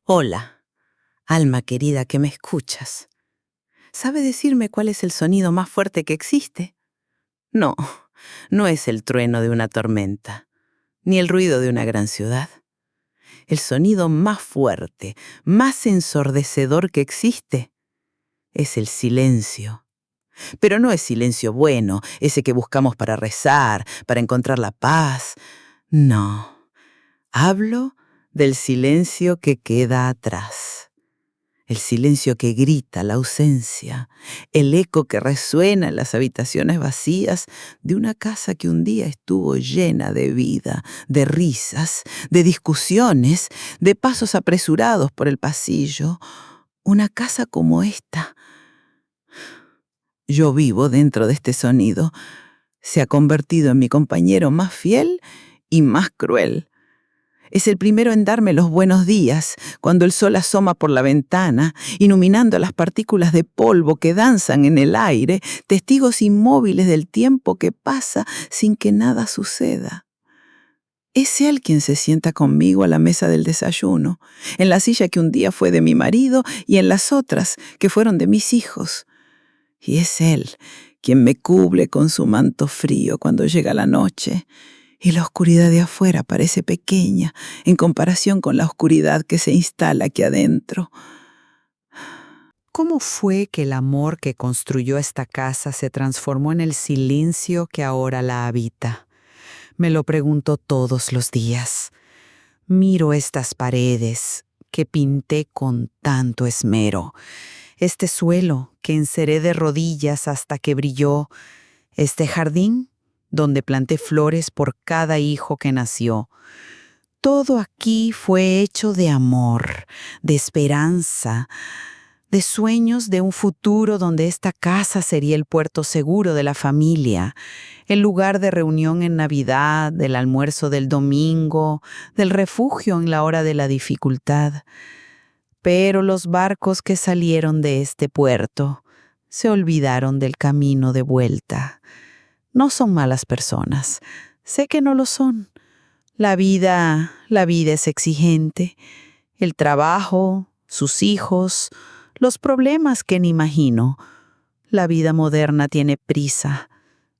Hola, alma querida que me escuchas. ¿Sabe decirme cuál es el sonido más fuerte que existe? No, no es el trueno de una tormenta, ni el ruido de una gran ciudad. El sonido más fuerte, más ensordecedor que existe, es el silencio. Pero no es silencio bueno, ese que buscamos para rezar, para encontrar la paz. No, hablo del silencio que queda atrás. El silencio que grita la ausencia, el eco que resuena en las habitaciones vacías de una casa que un día estuvo llena de vida, de risas, de discusiones, de pasos apresurados por el pasillo. Una casa como esta. Yo vivo dentro de este sonido. Se ha convertido en mi compañero más fiel y más cruel. Es el primero en darme los buenos días, cuando el sol asoma por la ventana, iluminando las partículas de polvo que danzan en el aire, testigos inmóviles del tiempo que pasa sin que nada suceda. Es él quien se sienta conmigo a la mesa del desayuno, en la silla que un día fue de mi marido y en las otras que fueron de mis hijos. Y es él quien me cubre con su manto frío cuando llega la noche, y la oscuridad de afuera parece pequeña en comparación con la oscuridad que se instala aquí adentro. ¿Cómo fue que el amor que construyó esta casa se transformó en el silencio que ahora la habita? Me lo pregunto todos los días. Miro estas paredes que pinté con tanto esmero, este suelo que enceré de rodillas hasta que brilló, este jardín donde planté flores por cada hijo que nació. Todo aquí fue hecho de amor, de esperanza, de sueños de un futuro donde esta casa sería el puerto seguro de la familia, el lugar de reunión en Navidad, del almuerzo del domingo, del refugio en la hora de la dificultad. Pero los barcos que salieron de este puerto se olvidaron del camino de vuelta. No son malas personas, sé que no lo son. La vida es exigente. El trabajo, sus hijos, los problemas que ni imagino. La vida moderna tiene prisa,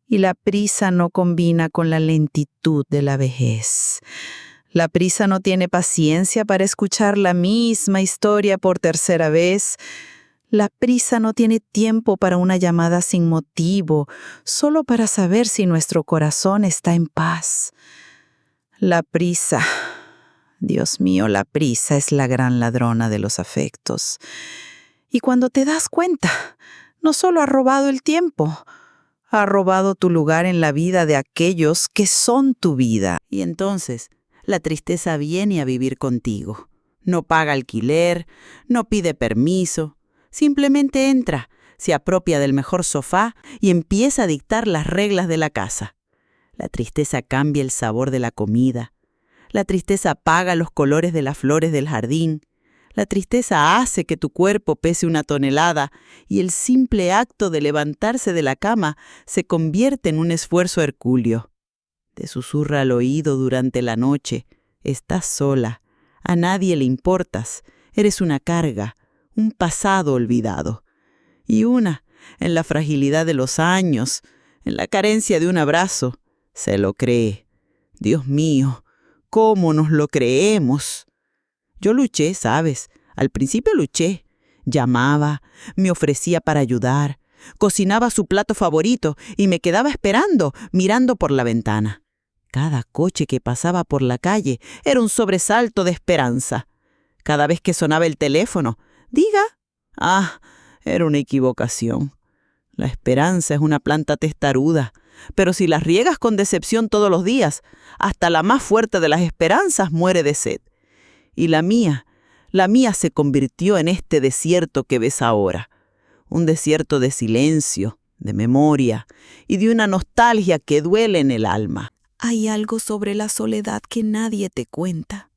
y la prisa no combina con la lentitud de la vejez. La prisa no tiene paciencia para escuchar la misma historia por tercera vez. La prisa no tiene tiempo para una llamada sin motivo, solo para saber si nuestro corazón está en paz. La prisa, Dios mío, la prisa es la gran ladrona de los afectos. Y cuando te das cuenta, no solo ha robado el tiempo, ha robado tu lugar en la vida de aquellos que son tu vida. Y entonces, la tristeza viene a vivir contigo. No paga alquiler, no pide permiso, simplemente entra, se apropia del mejor sofá y empieza a dictar las reglas de la casa. La tristeza cambia el sabor de la comida. La tristeza apaga los colores de las flores del jardín. La tristeza hace que tu cuerpo pese 1 tonelada y el simple acto de levantarse de la cama se convierte en un esfuerzo hercúleo. Te susurra al oído durante la noche. Estás sola. A nadie le importas. Eres una carga, un pasado olvidado. Y en la fragilidad de los años, en la carencia de un abrazo, se lo cree. Dios mío, ¿cómo nos lo creemos? Yo luché, ¿sabes? Al principio luché. Llamaba, me ofrecía para ayudar, cocinaba su plato favorito y me quedaba esperando, mirando por la ventana. Cada coche que pasaba por la calle era un sobresalto de esperanza. Cada vez que sonaba el teléfono, diga, era una equivocación. La esperanza es una planta testaruda, pero si la riegas con decepción todos los días, hasta la más fuerte de las esperanzas muere de sed. Y la mía se convirtió en este desierto que ves ahora. Un desierto de silencio, de memoria y de una nostalgia que duele en el alma. Hay algo sobre la soledad que nadie te cuenta.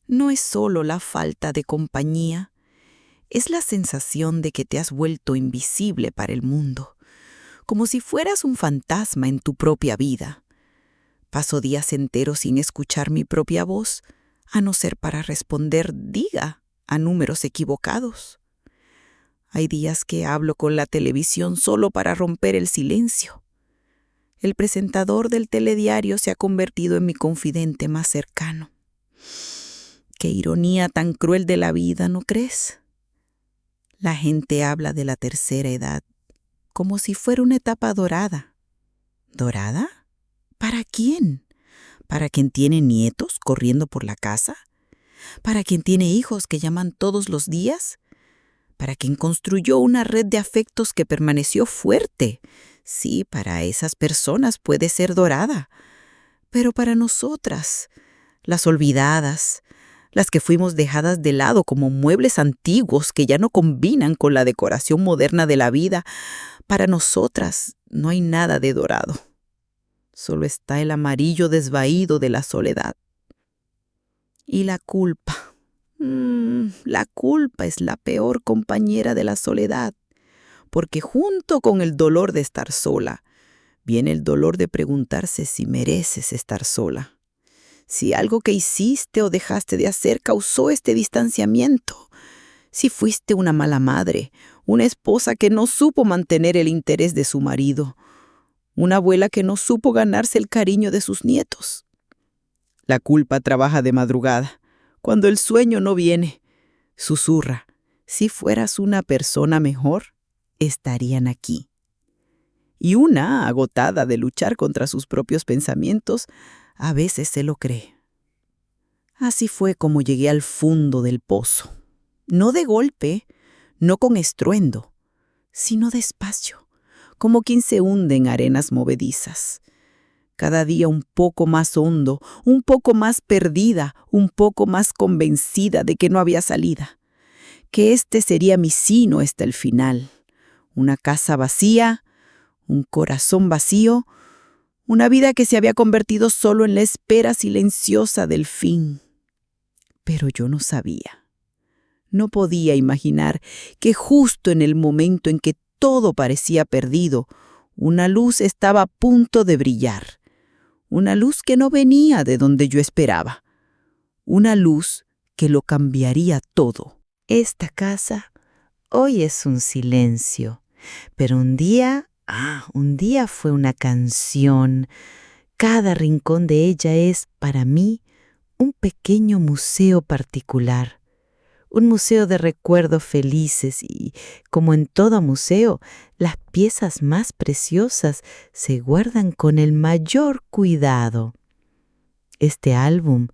No es solo la falta de compañía, es la sensación de que te has vuelto invisible para el mundo, como si fueras un fantasma en tu propia vida. Paso días enteros sin escuchar mi propia voz, a no ser para responder, diga, a números equivocados. Hay días que hablo con la televisión solo para romper el silencio. El presentador del telediario se ha convertido en mi confidente más cercano. Qué ironía tan cruel de la vida, ¿no crees? La gente habla de la tercera edad como si fuera una etapa dorada. ¿Dorada? ¿Para quién? ¿Para quien tiene nietos corriendo por la casa? ¿Para quien tiene hijos que llaman todos los días? ¿Para quien construyó una red de afectos que permaneció fuerte? Sí, para esas personas puede ser dorada. Pero para nosotras, las olvidadas, las que fuimos dejadas de lado como muebles antiguos que ya no combinan con la decoración moderna de la vida, para nosotras no hay nada de dorado. Solo está el amarillo desvaído de la soledad. Y la culpa. La culpa es la peor compañera de la soledad, porque junto con el dolor de estar sola, viene el dolor de preguntarse si mereces estar sola. Si algo que hiciste o dejaste de hacer causó este distanciamiento. Si fuiste una mala madre, una esposa que no supo mantener el interés de su marido, una abuela que no supo ganarse el cariño de sus nietos. La culpa trabaja de madrugada, cuando el sueño no viene. Susurra, si fueras una persona mejor, estarían aquí. Y una, agotada de luchar contra sus propios pensamientos, a veces se lo cree. Así fue como llegué al fondo del pozo. No de golpe, no con estruendo, sino despacio, como quien se hunde en arenas movedizas. Cada día un poco más hondo, un poco más perdida, un poco más convencida de que no había salida. Que este sería mi sino hasta el final. Una casa vacía, un corazón vacío, una vida que se había convertido solo en la espera silenciosa del fin. Pero yo no sabía. No podía imaginar que justo en el momento en que todo parecía perdido, una luz estaba a punto de brillar. Una luz que no venía de donde yo esperaba. Una luz que lo cambiaría todo. Esta casa hoy es un silencio, pero un día fue una canción. Cada rincón de ella es, para mí, un pequeño museo particular. Un museo de recuerdos felices y, como en todo museo, las piezas más preciosas se guardan con el mayor cuidado. Este álbum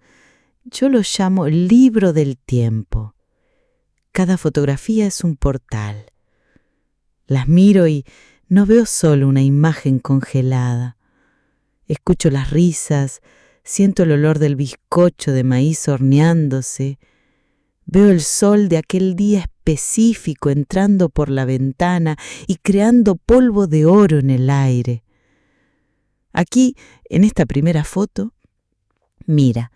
yo lo llamo Libro del Tiempo. Cada fotografía es un portal. Las miro y no veo solo una imagen congelada. Escucho las risas, siento el olor del bizcocho de maíz horneándose. Veo el sol de aquel día específico entrando por la ventana y creando polvo de oro en el aire. Aquí, en esta primera foto, mira,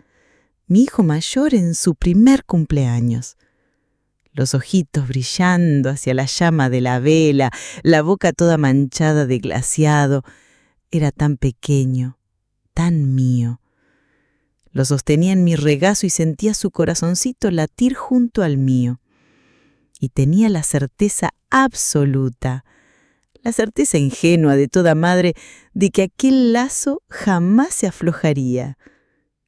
mi hijo mayor en su primer cumpleaños. Los ojitos brillando hacia la llama de la vela, la boca toda manchada de glaseado. Era tan pequeño, tan mío. Lo sostenía en mi regazo y sentía su corazoncito latir junto al mío. Y tenía la certeza absoluta, la certeza ingenua de toda madre de que aquel lazo jamás se aflojaría.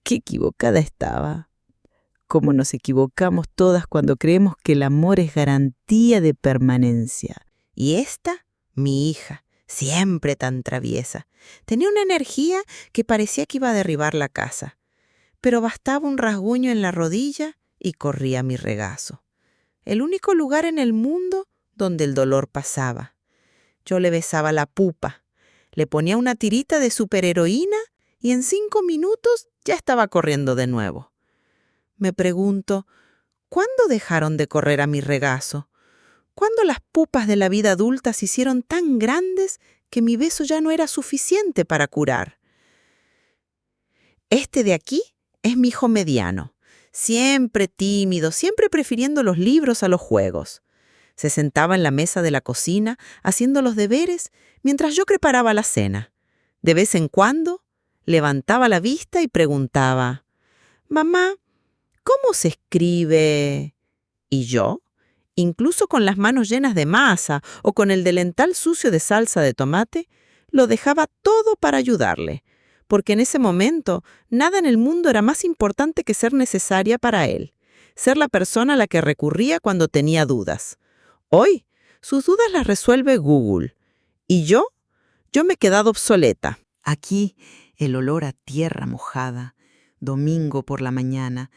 Qué equivocada estaba. Cómo nos equivocamos todas cuando creemos que el amor es garantía de permanencia. Y esta, mi hija, siempre tan traviesa, tenía una energía que parecía que iba a derribar la casa. Pero bastaba un rasguño en la rodilla y corría a mi regazo. El único lugar en el mundo donde el dolor pasaba. Yo le besaba la pupa, le ponía una tirita de superheroína y en 5 minutos ya estaba corriendo de nuevo. Me pregunto, ¿cuándo dejaron de correr a mi regazo? ¿Cuándo las pupas de la vida adulta se hicieron tan grandes que mi beso ya no era suficiente para curar? Este de aquí es mi hijo mediano, siempre tímido, siempre prefiriendo los libros a los juegos. Se sentaba en la mesa de la cocina haciendo los deberes mientras yo preparaba la cena. De vez en cuando levantaba la vista y preguntaba, «Mamá, ¿cómo se escribe?» Y yo, incluso con las manos llenas de masa o con el delantal sucio de salsa de tomate, lo dejaba todo para ayudarle, porque en ese momento nada en el mundo era más importante que ser necesaria para él, ser la persona a la que recurría cuando tenía dudas. Hoy, sus dudas las resuelve Google. ¿Y yo? Yo me he quedado obsoleta. Aquí, el olor a tierra mojada, domingo por la mañana,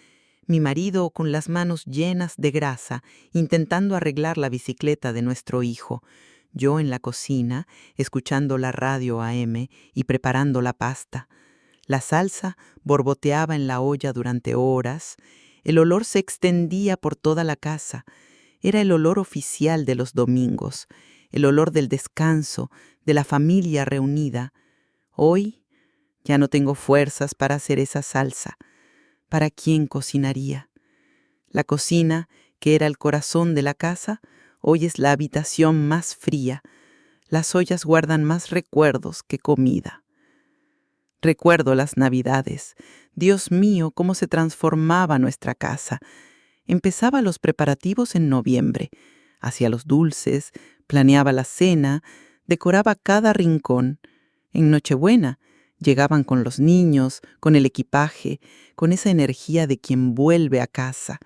mi marido con las manos llenas de grasa, intentando arreglar la bicicleta de nuestro hijo, yo en la cocina, escuchando la radio AM y preparando la pasta. La salsa borboteaba en la olla durante horas, el olor se extendía por toda la casa. Era el olor oficial de los domingos, el olor del descanso, de la familia reunida. Hoy ya no tengo fuerzas para hacer esa salsa. ¿Para quién cocinaría? La cocina, que era el corazón de la casa, hoy es la habitación más fría. Las ollas guardan más recuerdos que comida. Recuerdo las Navidades. Dios mío, cómo se transformaba nuestra casa. Empezaba los preparativos en noviembre. Hacía los dulces, planeaba la cena, decoraba cada rincón. En Nochebuena llegaban con los niños, con el equipaje, con esa energía de quien vuelve a casa.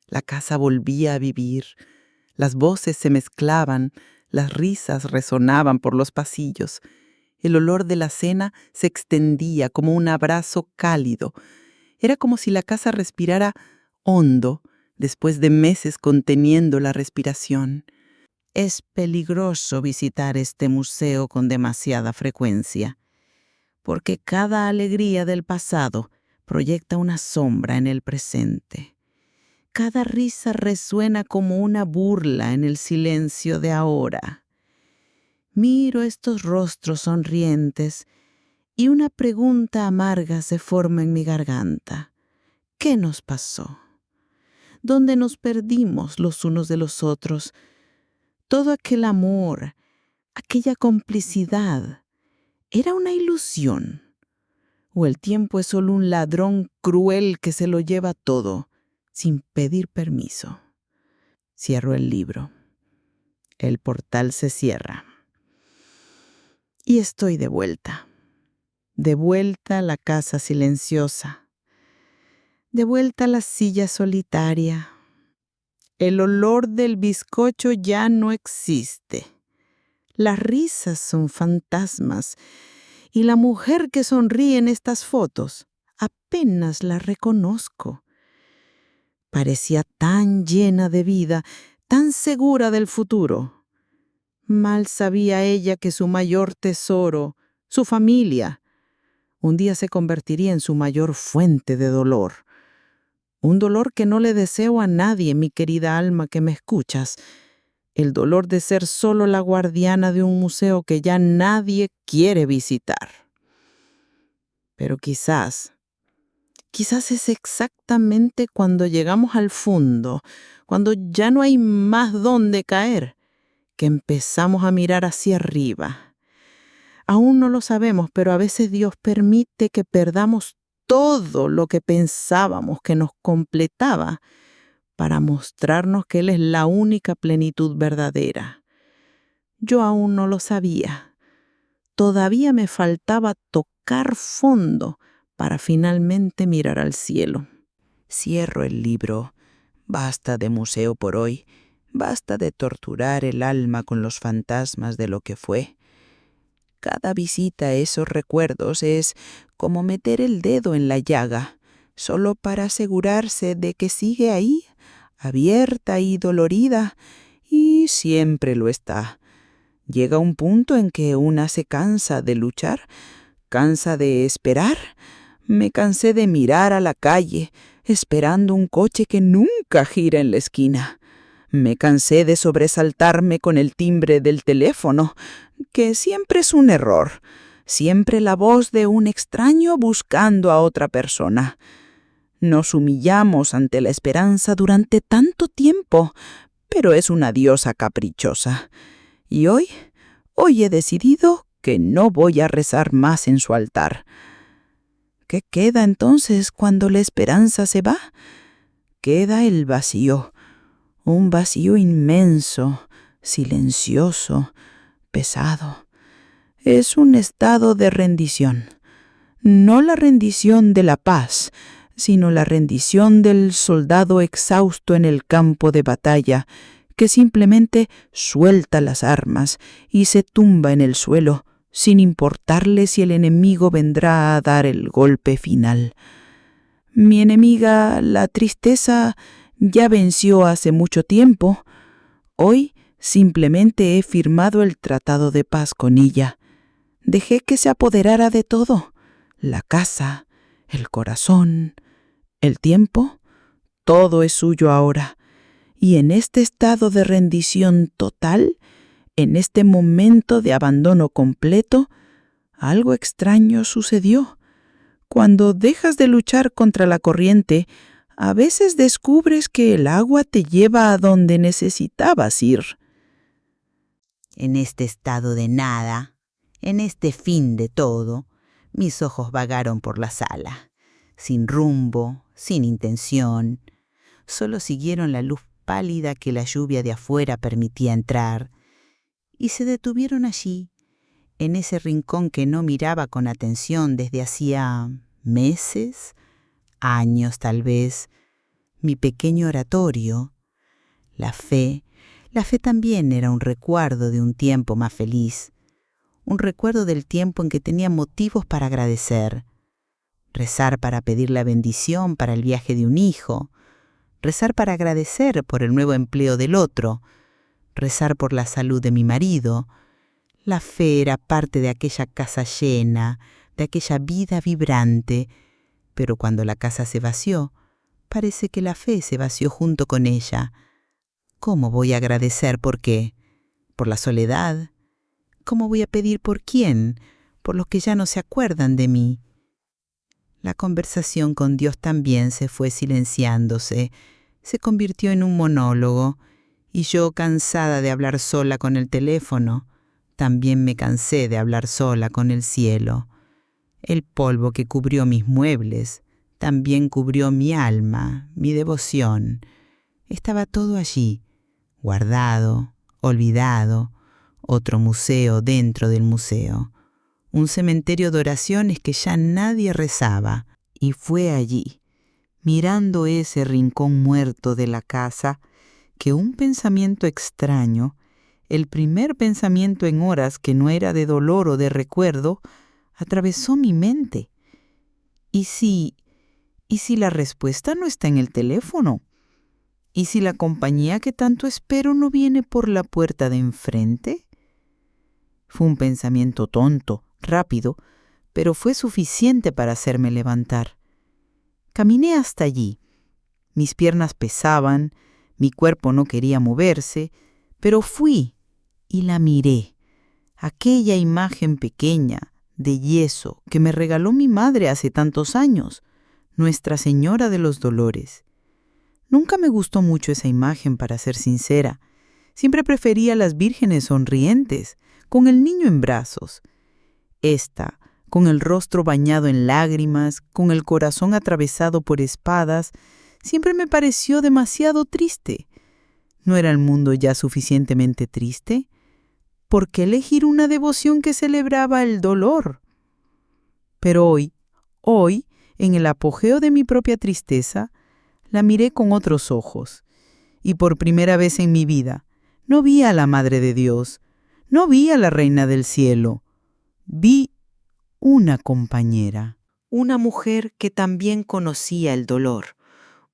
La casa volvía a vivir. Las voces se mezclaban, las risas resonaban por los pasillos. El olor de la cena se extendía como un abrazo cálido. Era como si la casa respirara hondo después de meses conteniendo la respiración. Es peligroso visitar este museo con demasiada frecuencia, porque cada alegría del pasado proyecta una sombra en el presente. Cada risa resuena como una burla en el silencio de ahora. Miro estos rostros sonrientes y una pregunta amarga se forma en mi garganta. ¿Qué nos pasó? ¿Dónde nos perdimos los unos de los otros? Todo aquel amor, aquella complicidad, ¿era una ilusión? ¿O el tiempo es solo un ladrón cruel que se lo lleva todo, sin pedir permiso? Cierro el libro. El portal se cierra. Y estoy de vuelta. De vuelta a la casa silenciosa. De vuelta a la silla solitaria. El olor del bizcocho ya no existe. Las risas son fantasmas. Y la mujer que sonríe en estas fotos, apenas la reconozco. Parecía tan llena de vida, tan segura del futuro. Mal sabía ella que su mayor tesoro, su familia, un día se convertiría en su mayor fuente de dolor. Un dolor que no le deseo a nadie, mi querida alma que me escuchas. El dolor de ser solo la guardiana de un museo que ya nadie quiere visitar. Pero quizás es exactamente cuando llegamos al fondo, cuando ya no hay más dónde caer, que empezamos a mirar hacia arriba. Aún no lo sabemos, pero a veces Dios permite que perdamos todo lo que pensábamos que nos completaba para mostrarnos que Él es la única plenitud verdadera. Yo aún no lo sabía. Todavía me faltaba tocar fondo para finalmente mirar al cielo. Cierro el libro. Basta de museo por hoy. Basta de torturar el alma con los fantasmas de lo que fue. Cada visita a esos recuerdos es como meter el dedo en la llaga, solo para asegurarse de que sigue ahí, abierta y dolorida, y siempre lo está. Llega un punto en que una se cansa de luchar, cansa de esperar. Me cansé de mirar a la calle, esperando un coche que nunca gira en la esquina. Me cansé de sobresaltarme con el timbre del teléfono, que siempre es un error, siempre la voz de un extraño buscando a otra persona. Nos humillamos ante la esperanza durante tanto tiempo, pero es una diosa caprichosa. Y hoy he decidido que no voy a rezar más en su altar. ¿Qué queda entonces cuando la esperanza se va? Queda el vacío, un vacío inmenso, silencioso, pesado. Es un estado de rendición. No la rendición de la paz, sino la rendición del soldado exhausto en el campo de batalla, que simplemente suelta las armas y se tumba en el suelo, sin importarle si el enemigo vendrá a dar el golpe final. Mi enemiga, la tristeza, ya venció hace mucho tiempo. Hoy simplemente he firmado el tratado de paz con ella. Dejé que se apoderara de todo. La casa, el corazón, el tiempo, todo es suyo ahora. Y en este estado de rendición total, en este momento de abandono completo, algo extraño sucedió. Cuando dejas de luchar contra la corriente, a veces descubres que el agua te lleva a donde necesitabas ir. En este estado de nada, en este fin de todo, mis ojos vagaron por la sala, sin rumbo, sin intención. Solo siguieron la luz pálida que la lluvia de afuera permitía entrar, y se detuvieron allí, en ese rincón que no miraba con atención desde hacía meses, años tal vez, mi pequeño oratorio. La fe también era un recuerdo de un tiempo más feliz, un recuerdo del tiempo en que tenía motivos para agradecer. Rezar para pedir la bendición para el viaje de un hijo, rezar para agradecer por el nuevo empleo del otro, rezar por la salud de mi marido. La fe era parte de aquella casa llena, de aquella vida vibrante, pero cuando la casa se vació, parece que la fe se vació junto con ella. ¿Cómo voy a agradecer por qué? ¿Por la soledad? ¿Cómo voy a pedir por quién? Por los que ya no se acuerdan de mí. La conversación con Dios también se fue silenciándose, se convirtió en un monólogo, y yo, cansada de hablar sola con el teléfono, también me cansé de hablar sola con el cielo. El polvo que cubrió mis muebles también cubrió mi alma, mi devoción. Estaba todo allí, guardado, olvidado, otro museo dentro del museo, un cementerio de oraciones que ya nadie rezaba. Y fue allí, mirando ese rincón muerto de la casa, que un pensamiento extraño, el primer pensamiento en horas que no era de dolor o de recuerdo, atravesó mi mente. ¿Y si la respuesta no está en el teléfono? ¿Y si la compañía que tanto espero no viene por la puerta de enfrente? Fue un pensamiento tonto, rápido, pero fue suficiente para hacerme levantar. Caminé hasta allí. Mis piernas pesaban, mi cuerpo no quería moverse, pero fui y la miré. Aquella imagen pequeña, de yeso, que me regaló mi madre hace tantos años, Nuestra Señora de los Dolores. Nunca me gustó mucho esa imagen, para ser sincera. Siempre prefería las vírgenes sonrientes, con el niño en brazos. Esta, con el rostro bañado en lágrimas, con el corazón atravesado por espadas, siempre me pareció demasiado triste. ¿No era el mundo ya suficientemente triste? ¿Por qué elegir una devoción que celebraba el dolor? Pero hoy, en el apogeo de mi propia tristeza, la miré con otros ojos. Y por primera vez en mi vida, no vi a la Madre de Dios, no vi a la Reina del Cielo, vi una compañera. Una mujer que también conocía el dolor,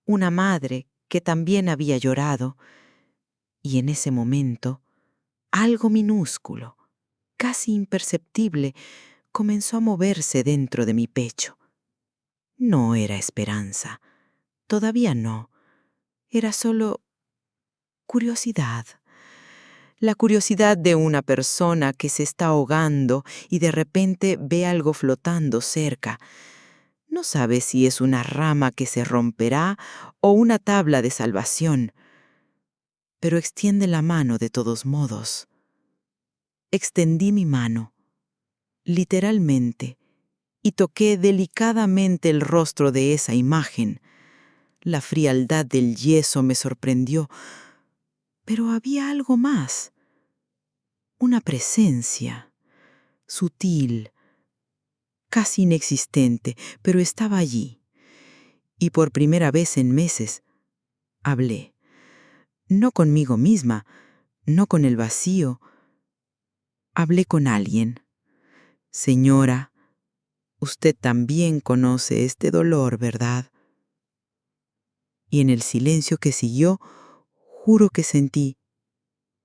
una madre que también había llorado, y en ese momento, algo minúsculo, casi imperceptible, comenzó a moverse dentro de mi pecho. No era esperanza, todavía no, era solo curiosidad. La curiosidad de una persona que se está ahogando y de repente ve algo flotando cerca. No sabe si es una rama que se romperá o una tabla de salvación, pero extiende la mano de todos modos. Extendí mi mano, literalmente, y toqué delicadamente el rostro de esa imagen. La frialdad del yeso me sorprendió, Pero había algo más, una presencia, sutil, casi inexistente, pero estaba allí. Y por primera vez en meses, hablé. No conmigo misma, no con el vacío. Hablé con alguien. Señora, usted también conoce este dolor, ¿verdad? Y en el silencio que siguió, juro que sentí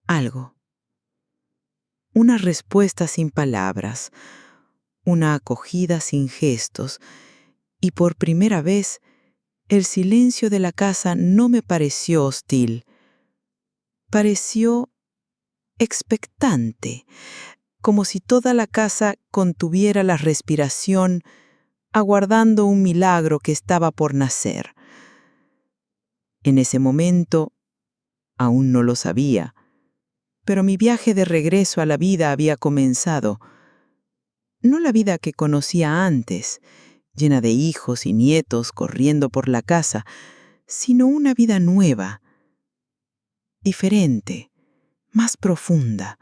algo. Una respuesta sin palabras, una acogida sin gestos, y por primera vez el silencio de la casa no me pareció hostil. Pareció expectante, como si toda la casa contuviera la respiración, aguardando un milagro que estaba por nacer. En ese momento, aún no lo sabía, pero mi viaje de regreso a la vida había comenzado. No la vida que conocía antes, llena de hijos y nietos corriendo por la casa, sino una vida nueva, diferente, más profunda.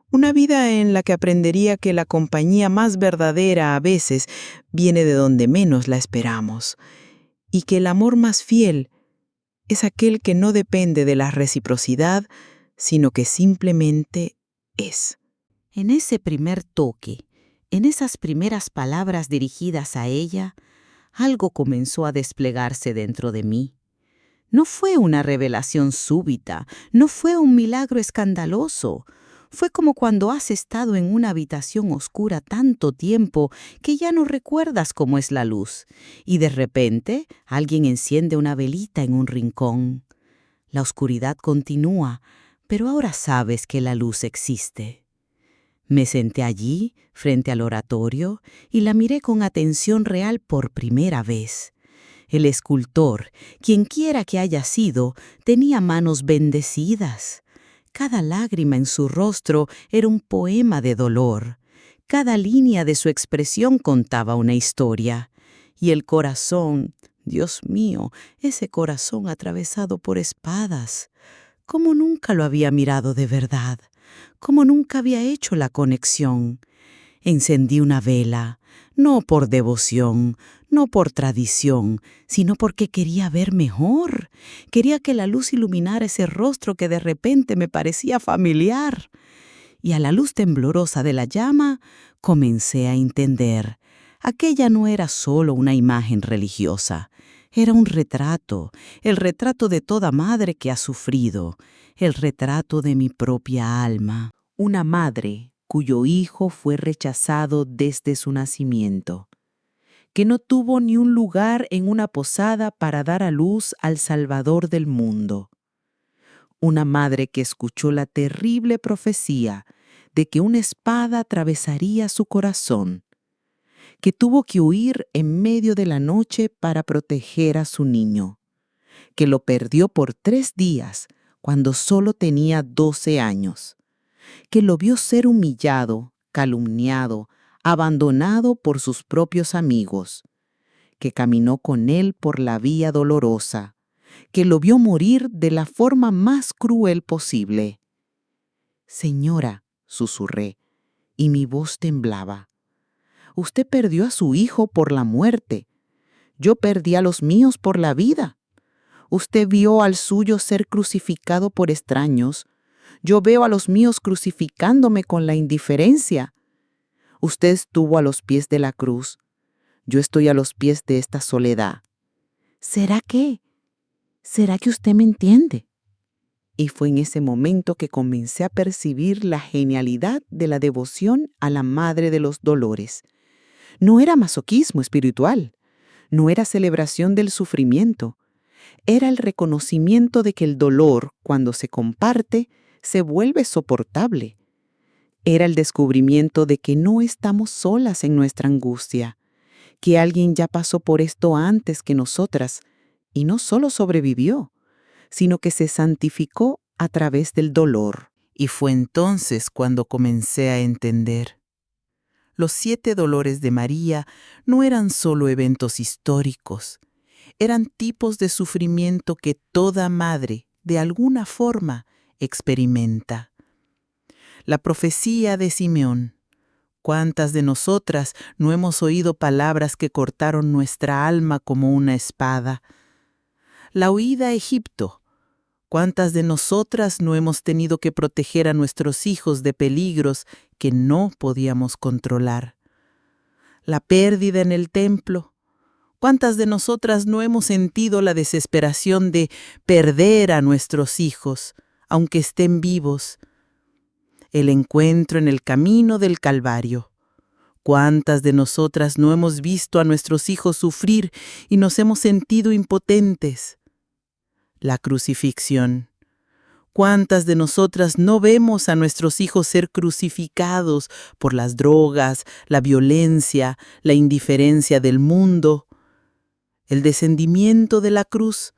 Una vida en la que aprendería que la compañía más verdadera a veces viene de donde menos la esperamos, y que el amor más fiel es aquel que no depende de la reciprocidad, sino que simplemente es. En ese primer toque, en esas primeras palabras dirigidas a ella, algo comenzó a desplegarse dentro de mí. No fue una revelación súbita, no fue un milagro escandaloso. Fue como cuando has estado en una habitación oscura tanto tiempo que ya no recuerdas cómo es la luz, y de repente alguien enciende una velita en un rincón. La oscuridad continúa, pero ahora sabes que la luz existe. Me senté allí, frente al oratorio, y la miré con atención real por primera vez. El escultor, quienquiera que haya sido, tenía manos bendecidas. Cada lágrima en su rostro era un poema de dolor. Cada línea de su expresión contaba una historia. Y el corazón, Dios mío, ese corazón atravesado por espadas. Cómo nunca lo había mirado de verdad, cómo nunca había hecho la conexión. Encendí una vela, no por devoción, no por tradición, sino porque quería ver mejor. Quería que la luz iluminara ese rostro que de repente me parecía familiar. Y a la luz temblorosa de la llama, comencé a entender. Aquella no era solo una imagen religiosa. Era un retrato, el retrato de toda madre que ha sufrido, el retrato de mi propia alma. Una madre cuyo hijo fue rechazado desde su nacimiento, que no tuvo ni un lugar en una posada para dar a luz al Salvador del mundo. Una madre que escuchó la terrible profecía de que una espada atravesaría su corazón, que tuvo que huir en medio de la noche para proteger a su niño, que lo perdió por 3 días cuando solo tenía 12 años, que lo vio ser humillado, calumniado, abandonado por sus propios amigos, que caminó con él por la vía dolorosa, que lo vio morir de la forma más cruel posible. Señora, susurré, y mi voz temblaba. Usted perdió a su hijo por la muerte. Yo perdí a los míos por la vida. Usted vio al suyo ser crucificado por extraños. Yo veo a los míos crucificándome con la indiferencia. Usted estuvo a los pies de la cruz. Yo estoy a los pies de esta soledad. ¿Será que usted me entiende? Y fue en ese momento que comencé a percibir la genialidad de la devoción a la Madre de los Dolores. No era masoquismo espiritual, no era celebración del sufrimiento, era el reconocimiento de que el dolor, cuando se comparte, se vuelve soportable. Era el descubrimiento de que no estamos solas en nuestra angustia, que alguien ya pasó por esto antes que nosotras y no solo sobrevivió, sino que se santificó a través del dolor. Y fue entonces cuando comencé a entender. Los 7 dolores de María no eran solo eventos históricos, eran tipos de sufrimiento que toda madre, de alguna forma, experimenta. La profecía de Simeón. ¿Cuántas de nosotras no hemos oído palabras que cortaron nuestra alma como una espada? La huida a Egipto. ¿Cuántas de nosotras no hemos tenido que proteger a nuestros hijos de peligros que no podíamos controlar? La pérdida en el templo. ¿Cuántas de nosotras no hemos sentido la desesperación de perder a nuestros hijos, aunque estén vivos? El encuentro en el camino del Calvario. ¿Cuántas de nosotras no hemos visto a nuestros hijos sufrir y nos hemos sentido impotentes? La crucifixión. ¿Cuántas de nosotras no vemos a nuestros hijos ser crucificados por las drogas, la violencia, la indiferencia del mundo? El descendimiento de la cruz.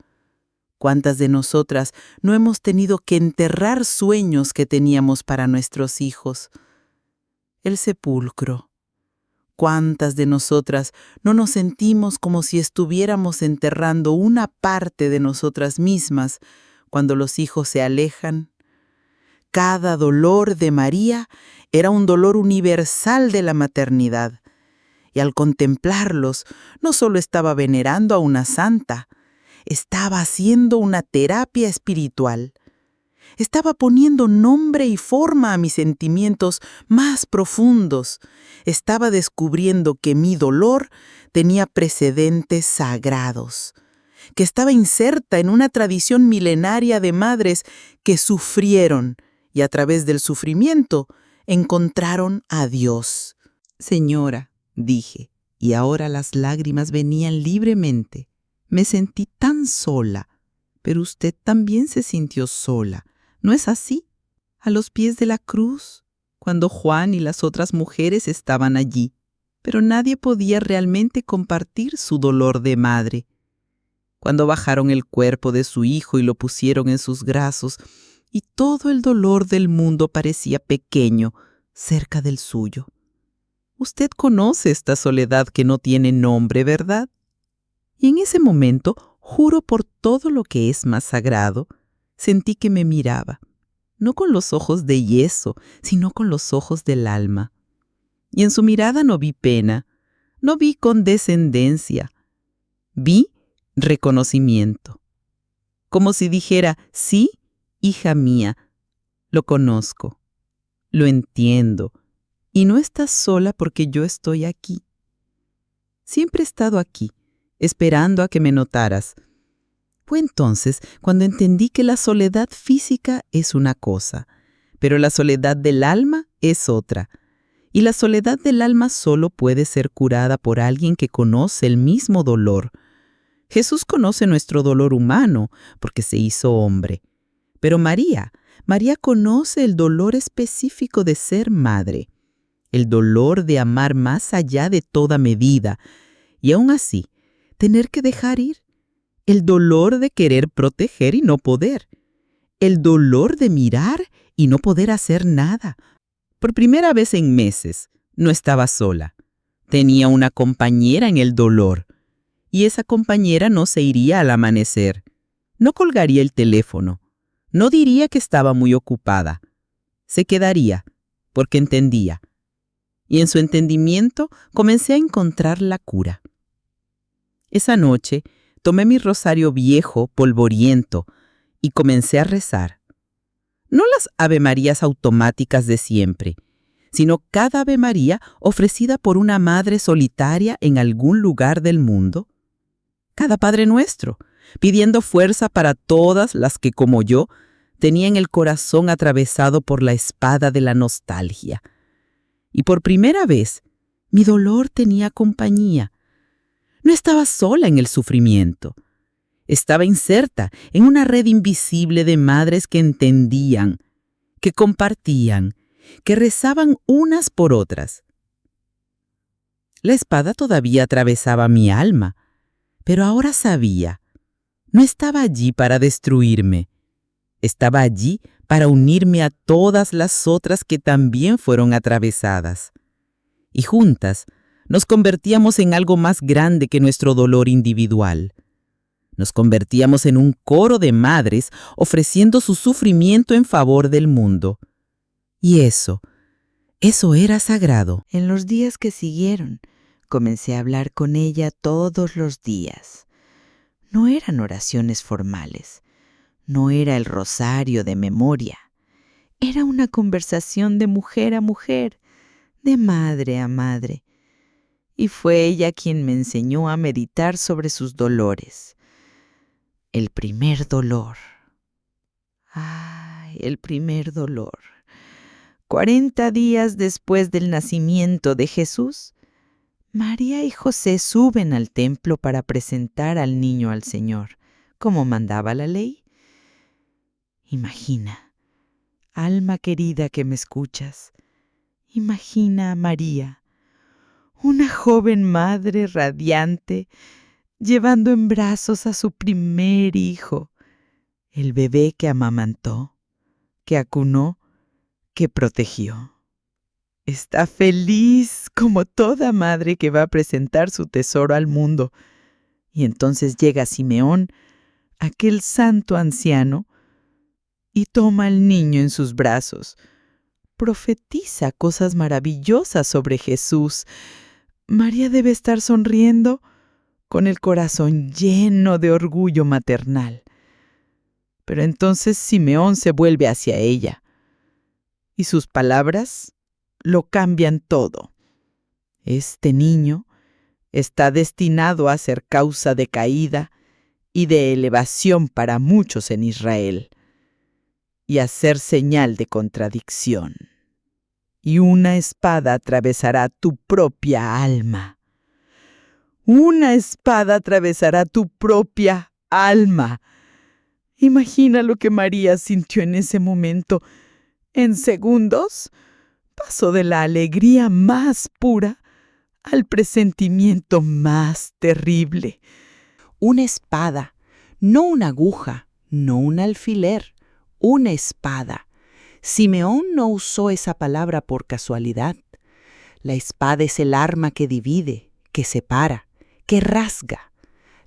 ¿Cuántas de nosotras no hemos tenido que enterrar sueños que teníamos para nuestros hijos? El sepulcro. ¿Cuántas de nosotras no nos sentimos como si estuviéramos enterrando una parte de nosotras mismas cuando los hijos se alejan? Cada dolor de María era un dolor universal de la maternidad, y al contemplarlos no solo estaba venerando a una santa, estaba haciendo una terapia espiritual. Estaba poniendo nombre y forma a mis sentimientos más profundos. Estaba descubriendo que mi dolor tenía precedentes sagrados, que estaba inserta en una tradición milenaria de madres que sufrieron y a través del sufrimiento encontraron a Dios. Señora, dije, y ahora las lágrimas venían libremente. Me sentí tan sola, pero usted también se sintió sola, ¿no es así? A los pies de la cruz, cuando Juan y las otras mujeres estaban allí, pero nadie podía realmente compartir su dolor de madre. Cuando bajaron el cuerpo de su hijo y lo pusieron en sus brazos, y todo el dolor del mundo parecía pequeño cerca del suyo. Usted conoce esta soledad que no tiene nombre, ¿verdad? Y en ese momento, juro por todo lo que es más sagrado, sentí que me miraba, no con los ojos de yeso, sino con los ojos del alma. Y en su mirada no vi pena, no vi condescendencia, vi reconocimiento. Como si dijera, sí, hija mía, lo conozco, lo entiendo, y no estás sola porque yo estoy aquí. Siempre he estado aquí, esperando a que me notaras. Fue entonces cuando entendí que la soledad física es una cosa, pero la soledad del alma es otra. Y la soledad del alma solo puede ser curada por alguien que conoce el mismo dolor. Jesús conoce nuestro dolor humano porque se hizo hombre. Pero María conoce el dolor específico de ser madre, el dolor de amar más allá de toda medida, y aún así, tener que dejar ir, el dolor de querer proteger y no poder, el dolor de mirar y no poder hacer nada. Por primera vez en meses, no estaba sola. Tenía una compañera en el dolor, y esa compañera no se iría al amanecer. No colgaría el teléfono, no diría que estaba muy ocupada. Se quedaría, porque entendía. Y en su entendimiento comencé a encontrar la cura. Esa noche tomé mi rosario viejo, polvoriento, y comencé a rezar. No las Ave Marías automáticas de siempre, sino cada Ave María ofrecida por una madre solitaria en algún lugar del mundo. Cada Padre Nuestro, pidiendo fuerza para todas las que, como yo, tenían el corazón atravesado por la espada de la nostalgia. Y por primera vez, mi dolor tenía compañía. No estaba sola en el sufrimiento. Estaba inserta en una red invisible de madres que entendían, que compartían, que rezaban unas por otras. La espada todavía atravesaba mi alma, pero ahora sabía, no estaba allí para destruirme. Estaba allí para unirme a todas las otras que también fueron atravesadas. Y juntas nos convertíamos en algo más grande que nuestro dolor individual. Nos convertíamos en un coro de madres ofreciendo su sufrimiento en favor del mundo. Y eso era sagrado. En los días que siguieron, comencé a hablar con ella todos los días. No eran oraciones formales, no era el rosario de memoria. Era una conversación de mujer a mujer, de madre a madre. Y fue ella quien me enseñó a meditar sobre sus dolores. El primer dolor. Ay, el primer dolor. 40 días después del nacimiento de Jesús, María y José suben al templo para presentar al niño al Señor, como mandaba la ley. Imagina, alma querida que me escuchas, imagina a María, una joven madre radiante, llevando en brazos a su primer hijo, el bebé que amamantó, que acunó, que protegió. Está feliz como toda madre que va a presentar su tesoro al mundo. Y entonces llega Simeón, aquel santo anciano, y toma al niño en sus brazos. Profetiza cosas maravillosas sobre Jesús. María debe estar sonriendo con el corazón lleno de orgullo maternal. Pero entonces Simeón se vuelve hacia ella, y sus palabras lo cambian todo. Este niño está destinado a ser causa de caída y de elevación para muchos en Israel, y a ser señal de contradicción. Y una espada atravesará tu propia alma. Una espada atravesará tu propia alma. Imagina lo que María sintió en ese momento. En segundos, pasó de la alegría más pura al presentimiento más terrible. Una espada, no una aguja, no un alfiler, una espada. Simeón no usó esa palabra por casualidad. La espada es el arma que divide, que separa, que rasga.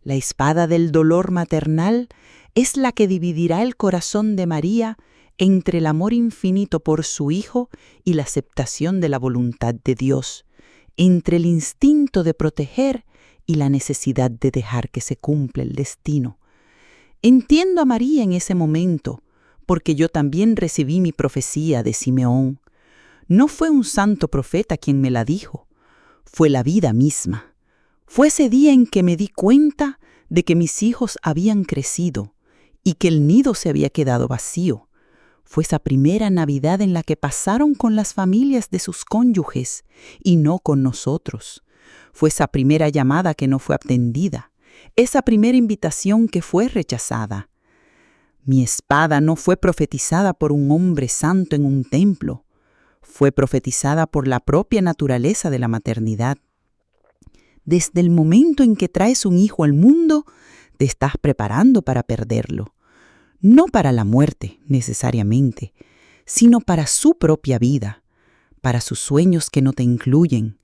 La espada del dolor maternal es la que dividirá el corazón de María entre el amor infinito por su Hijo y la aceptación de la voluntad de Dios, entre el instinto de proteger y la necesidad de dejar que se cumpla el destino. Entiendo a María en ese momento, porque yo también recibí mi profecía de Simeón. No fue un santo profeta quien me la dijo, fue la vida misma. Fue ese día en que me di cuenta de que mis hijos habían crecido y que el nido se había quedado vacío. Fue esa primera Navidad en la que pasaron con las familias de sus cónyuges y no con nosotros. Fue esa primera llamada que no fue atendida, esa primera invitación que fue rechazada. Mi espada no fue profetizada por un hombre santo en un templo, fue profetizada por la propia naturaleza de la maternidad. Desde el momento en que traes un hijo al mundo, te estás preparando para perderlo. No para la muerte, necesariamente, sino para su propia vida, para sus sueños que no te incluyen,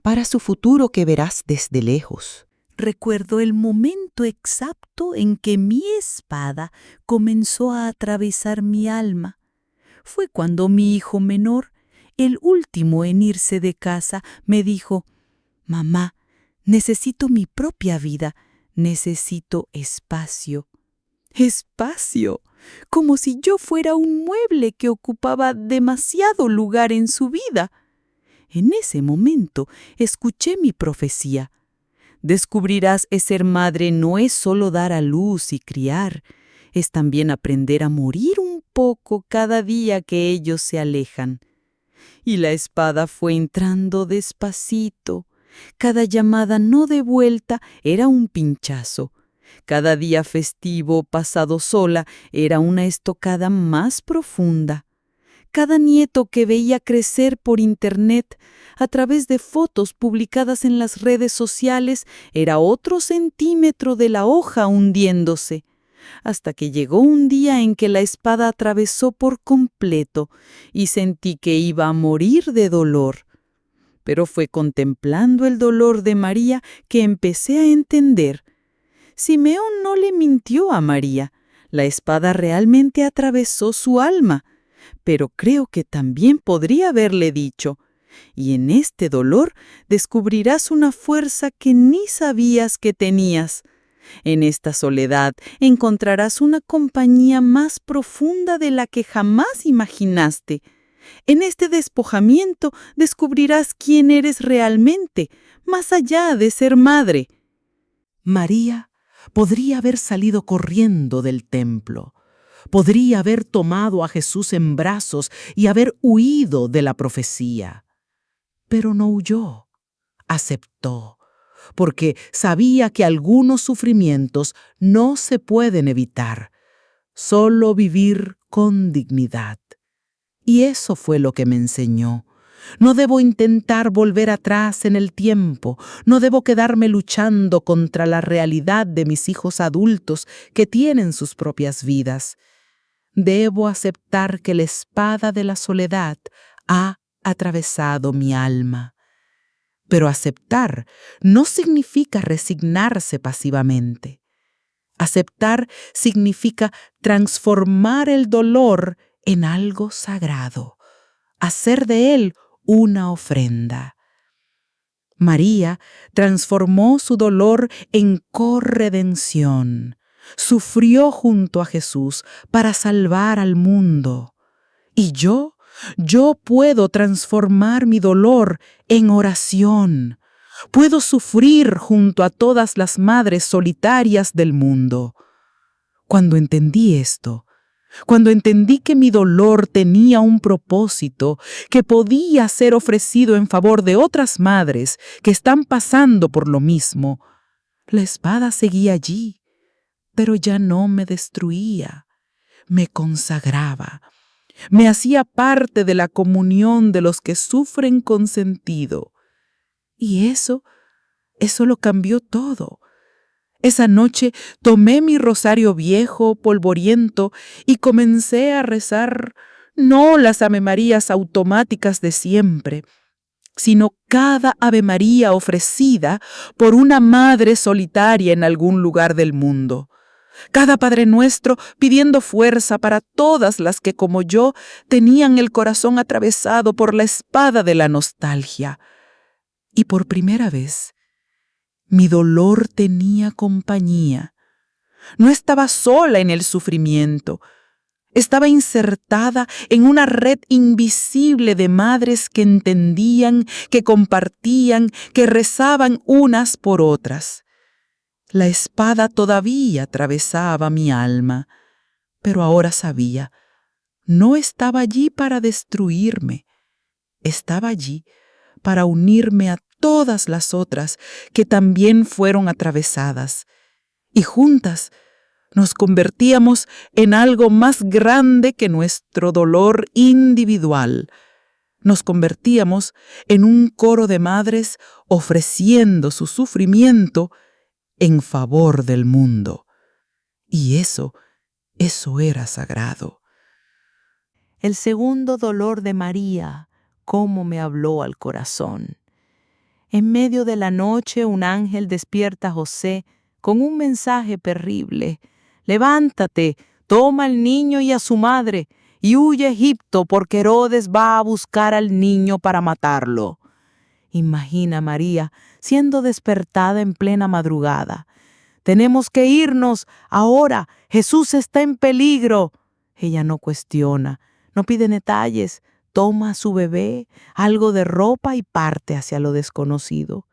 para su futuro que verás desde lejos. Recuerdo el momento exacto en que mi espada comenzó a atravesar mi alma. Fue cuando mi hijo menor, el último en irse de casa, me dijo: «Mamá, necesito mi propia vida, necesito espacio». Espacio, como si yo fuera un mueble que ocupaba demasiado lugar en su vida. En ese momento escuché mi profecía. Descubrirás que ser madre no es solo dar a luz y criar, es también aprender a morir un poco cada día que ellos se alejan. Y la espada fue entrando despacito. Cada llamada no devuelta era un pinchazo. Cada día festivo pasado sola era una estocada más profunda. Cada nieto que veía crecer por internet a través de fotos publicadas en las redes sociales era otro centímetro de la hoja hundiéndose, hasta que llegó un día en que la espada atravesó por completo y sentí que iba a morir de dolor. Pero fue contemplando el dolor de María que empecé a entender. Simeón no le mintió a María. La espada realmente atravesó su alma. Pero creo que también podría haberle dicho: y en este dolor descubrirás una fuerza que ni sabías que tenías. En esta soledad encontrarás una compañía más profunda de la que jamás imaginaste. En este despojamiento descubrirás quién eres realmente, más allá de ser madre. María podría haber salido corriendo del templo. Podría haber tomado a Jesús en brazos y haber huido de la profecía. Pero no huyó, aceptó, porque sabía que algunos sufrimientos no se pueden evitar, solo vivir con dignidad. Y eso fue lo que me enseñó. No debo intentar volver atrás en el tiempo, no debo quedarme luchando contra la realidad de mis hijos adultos que tienen sus propias vidas. Debo aceptar que la espada de la soledad ha atravesado mi alma. Pero aceptar no significa resignarse pasivamente. Aceptar significa transformar el dolor en algo sagrado, hacer de él una ofrenda. María transformó su dolor en corredención. Sufrió junto a Jesús para salvar al mundo. Y yo puedo transformar mi dolor en oración. Puedo sufrir junto a todas las madres solitarias del mundo. Cuando entendí esto, cuando entendí que mi dolor tenía un propósito, que podía ser ofrecido en favor de otras madres que están pasando por lo mismo, la espada seguía allí, pero ya no me destruía, me consagraba, me hacía parte de la comunión de los que sufren con sentido. Y eso lo cambió todo. Esa noche tomé mi rosario viejo, polvoriento, y comencé a rezar no las Avemarías automáticas de siempre, sino cada Ave María ofrecida por una madre solitaria en algún lugar del mundo. Cada Padre Nuestro pidiendo fuerza para todas las que, como yo, tenían el corazón atravesado por la espada de la nostalgia. Y por primera vez, mi dolor tenía compañía. No estaba sola en el sufrimiento. Estaba insertada en una red invisible de madres que entendían, que compartían, que rezaban unas por otras. La espada todavía atravesaba mi alma, pero ahora sabía, no estaba allí para destruirme, estaba allí para unirme a todas las otras que también fueron atravesadas, y juntas nos convertíamos en algo más grande que nuestro dolor individual. Nos convertíamos en un coro de madres ofreciendo su sufrimiento en favor del mundo. Y eso era sagrado. El segundo dolor de María, cómo me habló al corazón. En medio de la noche un ángel despierta a José con un mensaje terrible. Levántate, toma al niño y a su madre, y huye a Egipto, porque Herodes va a buscar al niño para matarlo. Imagina María siendo despertada en plena madrugada. Tenemos que irnos ahora, Jesús está en peligro. Ella no cuestiona, no pide detalles, toma a su bebé, algo de ropa y parte hacia lo desconocido.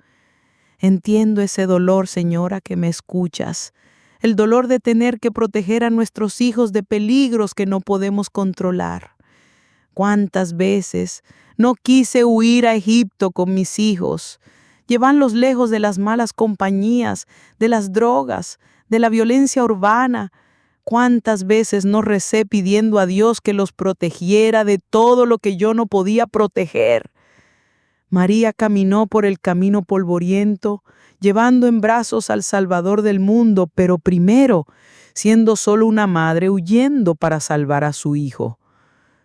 Entiendo ese dolor, señora, que me escuchas. El dolor de tener que proteger a nuestros hijos de peligros que no podemos controlar. ¿Cuántas veces no quise huir a Egipto con mis hijos? Llevarlos lejos de las malas compañías, de las drogas, de la violencia urbana. ¿Cuántas veces no recé pidiendo a Dios que los protegiera de todo lo que yo no podía proteger? María caminó por el camino polvoriento, llevando en brazos al Salvador del mundo, pero primero, siendo solo una madre, huyendo para salvar a su hijo.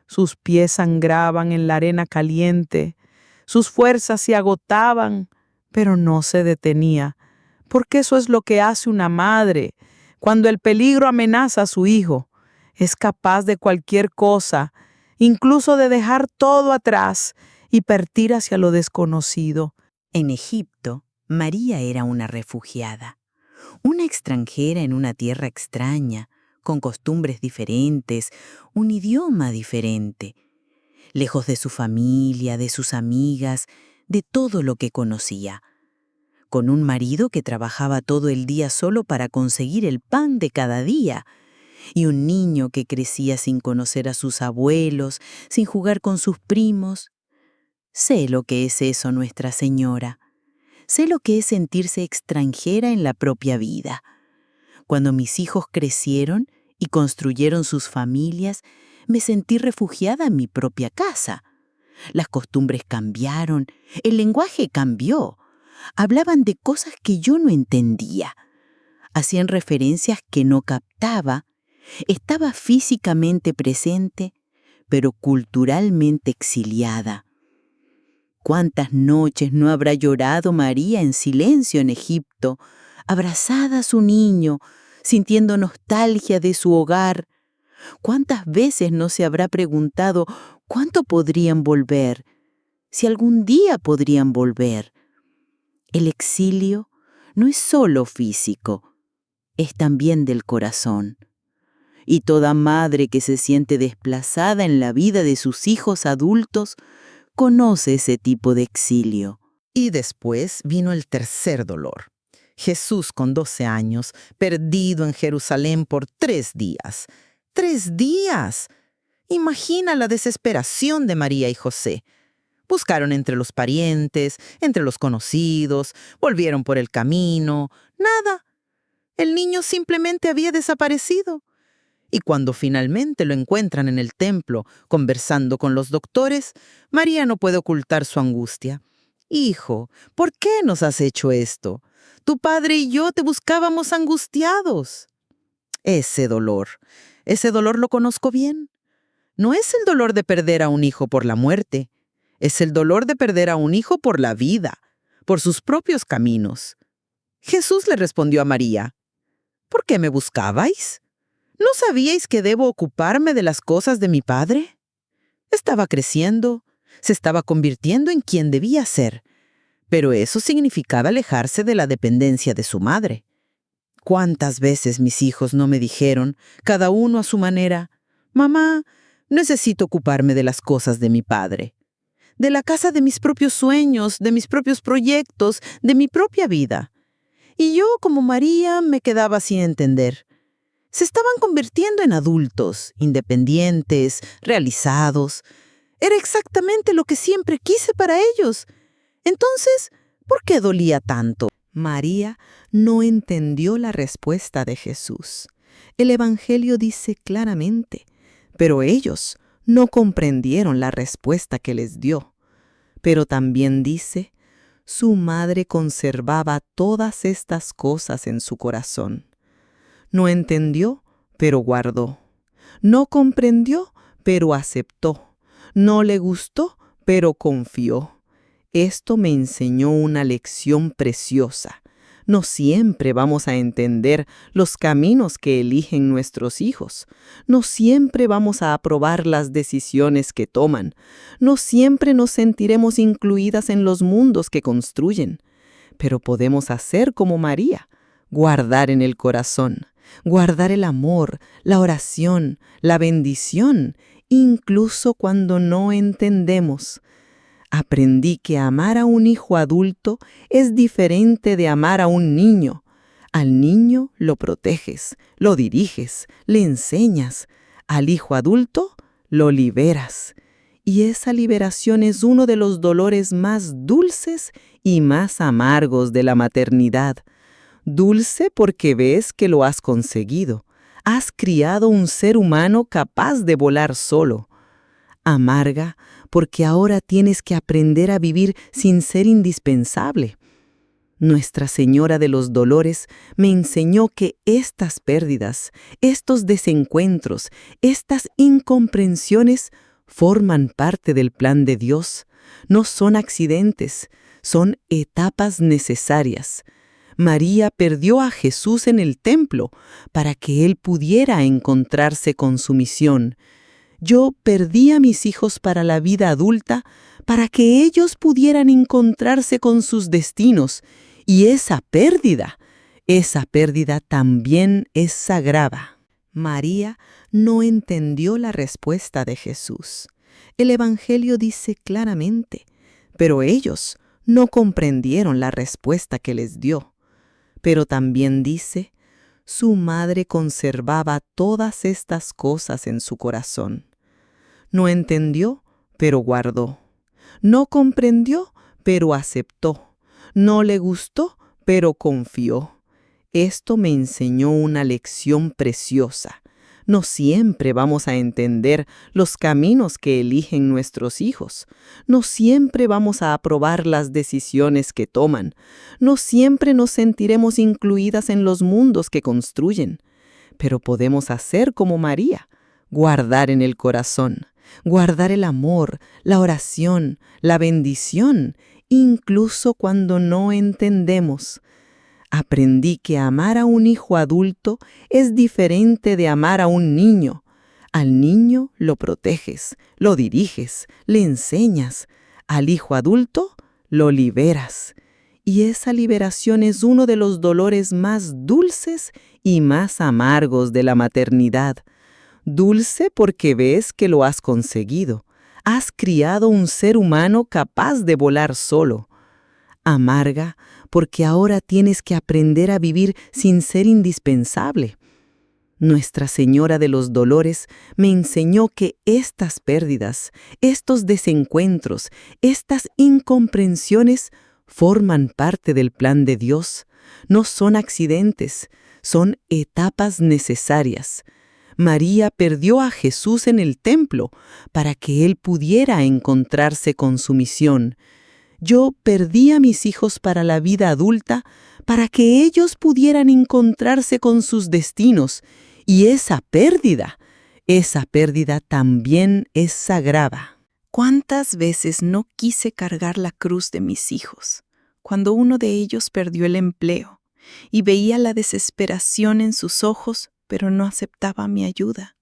Sus pies sangraban en la arena caliente, sus fuerzas se agotaban, pero no se detenía, porque eso es lo que hace una madre. Cuando el peligro amenaza a su hijo, es capaz de cualquier cosa, incluso de dejar todo atrás y partir hacia lo desconocido. En Egipto, María era una refugiada, una extranjera en una tierra extraña, con costumbres diferentes, un idioma diferente, lejos de su familia, de sus amigas, de todo lo que conocía, con un marido que trabajaba todo el día solo para conseguir el pan de cada día, y un niño que crecía sin conocer a sus abuelos, sin jugar con sus primos. Sé lo que es eso, Nuestra Señora. Sé lo que es sentirse extranjera en la propia vida. Cuando mis hijos crecieron y construyeron sus familias, me sentí refugiada en mi propia casa. Las costumbres cambiaron, el lenguaje cambió. Hablaban de cosas que yo no entendía. Hacían referencias que no captaba. Estaba físicamente presente, pero culturalmente exiliada. ¿Cuántas noches no habrá llorado María en silencio en Egipto, abrazada a su niño, sintiendo nostalgia de su hogar? ¿Cuántas veces no se habrá preguntado cuánto podrían volver, si algún día podrían volver? El exilio no es solo físico, es también del corazón. Y toda madre que se siente desplazada en la vida de sus hijos adultos conoce ese tipo de exilio. Y después vino el tercer dolor. Jesús, con 12 años, perdido en Jerusalén por 3 días. ¡3 días! Imagina la desesperación de María y José. Buscaron entre los parientes, entre los conocidos, volvieron por el camino. Nada. El niño simplemente había desaparecido. Y cuando finalmente lo encuentran en el templo, conversando con los doctores, María no puede ocultar su angustia. «Hijo, ¿por qué nos has hecho esto? Tu padre y yo te buscábamos angustiados». Ese dolor lo conozco bien. No es el dolor de perder a un hijo por la muerte. Es el dolor de perder a un hijo por la vida, por sus propios caminos. Jesús le respondió a María: «¿Por qué me buscabais? ¿No sabíais que debo ocuparme de las cosas de mi Padre?» Estaba creciendo, se estaba convirtiendo en quien debía ser, pero eso significaba alejarse de la dependencia de su madre. ¿Cuántas veces mis hijos no me dijeron, cada uno a su manera: «Mamá, necesito ocuparme de las cosas de mi Padre, de la casa de mis propios sueños, de mis propios proyectos, de mi propia vida»? Y yo, como María, me quedaba sin entender. Se estaban convirtiendo en adultos, independientes, realizados. Era exactamente lo que siempre quise para ellos. Entonces, ¿por qué dolía tanto? María no entendió la respuesta de Jesús. El Evangelio dice claramente, pero ellos no comprendieron la respuesta que les dio. Pero también dice, su madre conservaba todas estas cosas en su corazón. No entendió, pero guardó. No comprendió, pero aceptó. No le gustó, pero confió. Esto me enseñó una lección preciosa. No siempre vamos a entender los caminos que eligen nuestros hijos. No siempre vamos a aprobar las decisiones que toman. No siempre nos sentiremos incluidas en los mundos que construyen. Pero podemos hacer como María, guardar en el corazón, guardar el amor, la oración, la bendición, incluso cuando no entendemos. Aprendí que amar a un hijo adulto es diferente de amar a un niño. Al niño lo proteges, lo diriges, le enseñas. Al hijo adulto lo liberas. Y esa liberación es uno de los dolores más dulces y más amargos de la maternidad. Dulce porque ves que lo has conseguido. Has criado un ser humano capaz de volar solo. Amarga porque ahora tienes que aprender a vivir sin ser indispensable. Nuestra Señora de los Dolores me enseñó que estas pérdidas, estos desencuentros, estas incomprensiones forman parte del plan de Dios. No son accidentes, son etapas necesarias. María perdió a Jesús en el templo para que él pudiera encontrarse con su misión. Yo perdí a mis hijos para la vida adulta para que ellos pudieran encontrarse con sus destinos. Y esa pérdida también es sagrada. María no entendió la respuesta de Jesús. El Evangelio dice claramente, pero ellos no comprendieron la respuesta que les dio. Pero también dice, su madre conservaba todas estas cosas en su corazón. No entendió, pero guardó. No comprendió, pero aceptó. No le gustó, pero confió. Esto me enseñó una lección preciosa. No siempre vamos a entender los caminos que eligen nuestros hijos. No siempre vamos a aprobar las decisiones que toman. No siempre nos sentiremos incluidas en los mundos que construyen. Pero podemos hacer como María, guardar en el corazón, guardar el amor, la oración, la bendición, incluso cuando no entendemos. Aprendí que amar a un hijo adulto es diferente de amar a un niño. Al niño lo proteges, lo diriges, le enseñas. Al hijo adulto lo liberas. Y esa liberación es uno de los dolores más dulces y más amargos de la maternidad. Dulce porque ves que lo has conseguido. Has criado un ser humano capaz de volar solo. Amarga porque ahora tienes que aprender a vivir sin ser indispensable. Nuestra Señora de los Dolores me enseñó que estas pérdidas, estos desencuentros, estas incomprensiones forman parte del plan de Dios. No son accidentes, son etapas necesarias. María perdió a Jesús en el templo para que él pudiera encontrarse con su misión. Yo perdí a mis hijos para la vida adulta para que ellos pudieran encontrarse con sus destinos. Y esa pérdida también es sagrada. ¿Cuántas veces no quise cargar la cruz de mis hijos? Cuando uno de ellos perdió el empleo y veía la desesperación en sus ojos, pero no aceptaba mi ayuda.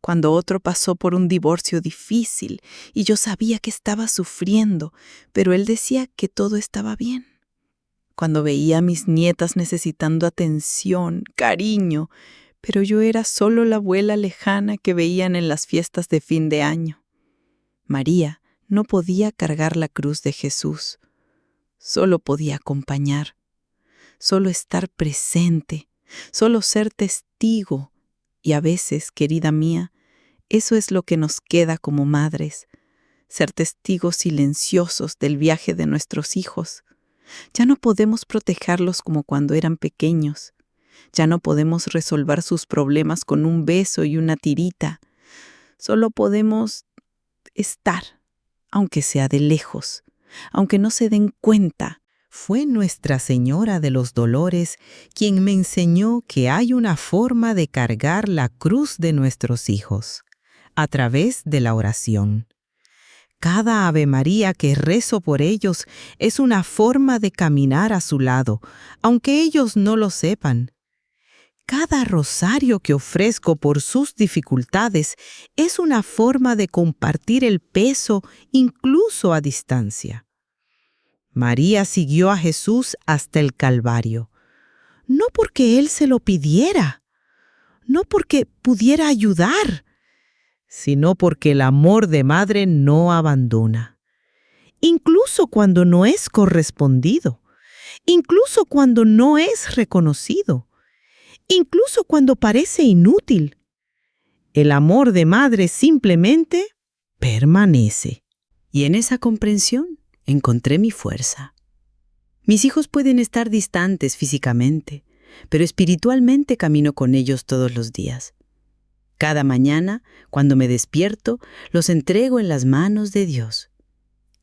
Cuando otro pasó por un divorcio difícil y yo sabía que estaba sufriendo, pero él decía que todo estaba bien. Cuando veía a mis nietas necesitando atención, cariño, pero yo era solo la abuela lejana que veían en las fiestas de fin de año. María no podía cargar la cruz de Jesús. Solo podía acompañar, solo estar presente, solo ser testigo. Y a veces, querida mía, eso es lo que nos queda como madres, ser testigos silenciosos del viaje de nuestros hijos. Ya no podemos protegerlos como cuando eran pequeños. Ya no podemos resolver sus problemas con un beso y una tirita. Solo podemos estar, aunque sea de lejos, aunque no se den cuenta. Fue Nuestra Señora de los Dolores quien me enseñó que hay una forma de cargar la cruz de nuestros hijos, a través de la oración. Cada Ave María que rezo por ellos es una forma de caminar a su lado, aunque ellos no lo sepan. Cada rosario que ofrezco por sus dificultades es una forma de compartir el peso incluso a distancia. María siguió a Jesús hasta el Calvario, no porque Él se lo pidiera, no porque pudiera ayudar, sino porque el amor de madre no abandona. Incluso cuando no es correspondido, incluso cuando no es reconocido, incluso cuando parece inútil, el amor de madre simplemente permanece. Y en esa comprensión encontré mi fuerza. Mis hijos pueden estar distantes físicamente, pero espiritualmente camino con ellos todos los días. Cada mañana, cuando me despierto, los entrego en las manos de Dios.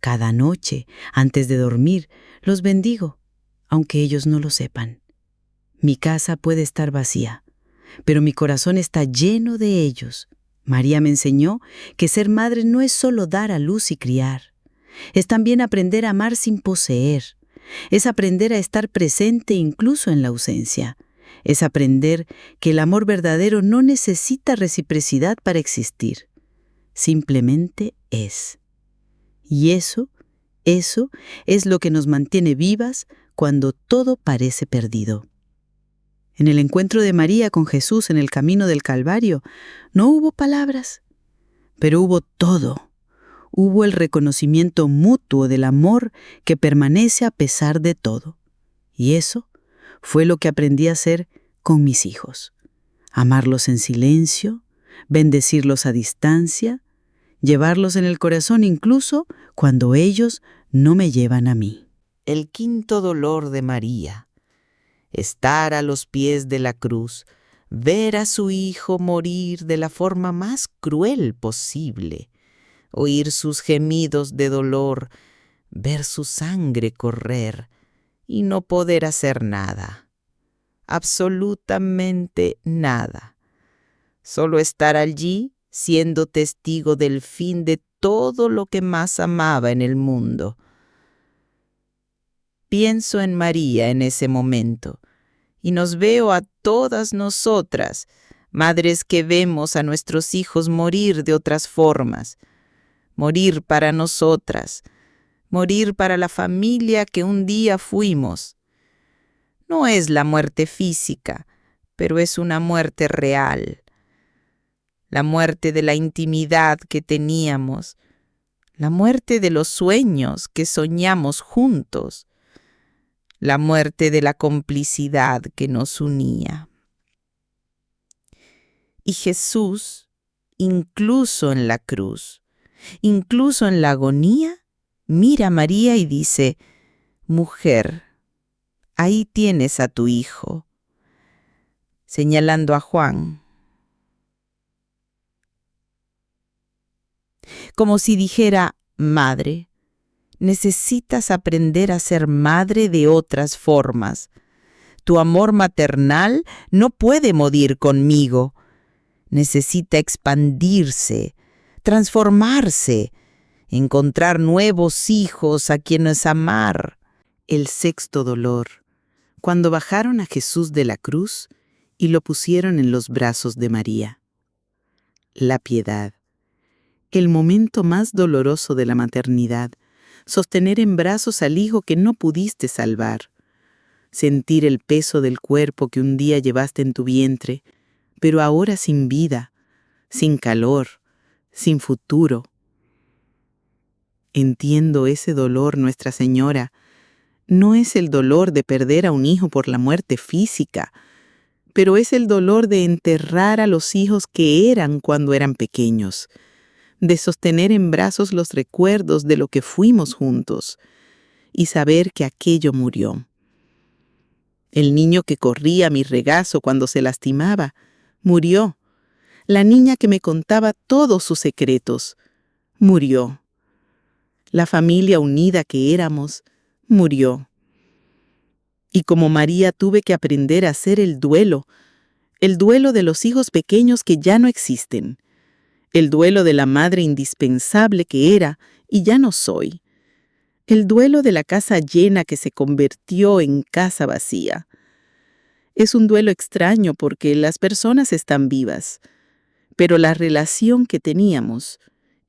Cada noche, antes de dormir, los bendigo, aunque ellos no lo sepan. Mi casa puede estar vacía, pero mi corazón está lleno de ellos. María me enseñó que ser madre no es solo dar a luz y criar. Es también aprender a amar sin poseer, Es aprender a estar presente incluso en la ausencia. Es aprender que el amor verdadero no necesita reciprocidad para existir. Simplemente es. Y eso es lo que nos mantiene vivas cuando todo parece perdido. En el encuentro de María con Jesús en el camino del Calvario, no hubo palabras, pero hubo todo. Hubo el reconocimiento mutuo del amor que permanece a pesar de todo. Y eso fue lo que aprendí a hacer con mis hijos. Amarlos en silencio, bendecirlos a distancia, llevarlos en el corazón incluso cuando ellos no me llevan a mí. El quinto dolor de María: estar a los pies de la cruz, ver a su hijo morir de la forma más cruel posible, oír sus gemidos de dolor, ver su sangre correr y no poder hacer nada, absolutamente nada. Solo estar allí siendo testigo del fin de todo lo que más amaba en el mundo. Pienso en María en ese momento y nos veo a todas nosotras, madres que vemos a nuestros hijos morir de otras formas, morir para nosotras, morir para la familia que un día fuimos. No es la muerte física, pero es una muerte real. La muerte de la intimidad que teníamos, la muerte de los sueños que soñamos juntos, la muerte de la complicidad que nos unía. Y Jesús, incluso en la cruz, incluso en la agonía, mira a María y dice: mujer, ahí tienes a tu hijo, señalando a Juan. Como si dijera: madre, necesitas aprender a ser madre de otras formas. Tu amor maternal no puede morir conmigo. Necesita expandirse, transformarse, encontrar nuevos hijos a quienes amar. El sexto dolor, cuando bajaron a Jesús de la cruz y lo pusieron en los brazos de María. La piedad, el momento más doloroso de la maternidad, sostener en brazos al hijo que no pudiste salvar, sentir el peso del cuerpo que un día llevaste en tu vientre, pero ahora sin vida, sin calor, sin futuro. Entiendo ese dolor, Nuestra Señora. No es el dolor de perder a un hijo por la muerte física, pero es el dolor de enterrar a los hijos que eran cuando eran pequeños, de sostener en brazos los recuerdos de lo que fuimos juntos y saber que aquello murió. El niño que corría a mi regazo cuando se lastimaba, murió. La niña que me contaba todos sus secretos, murió. La familia unida que éramos, murió. Y como María tuve que aprender a hacer el duelo de los hijos pequeños que ya no existen, el duelo de la madre indispensable que era y ya no soy, el duelo de la casa llena que se convirtió en casa vacía. Es un duelo extraño porque las personas están vivas, pero la relación que teníamos,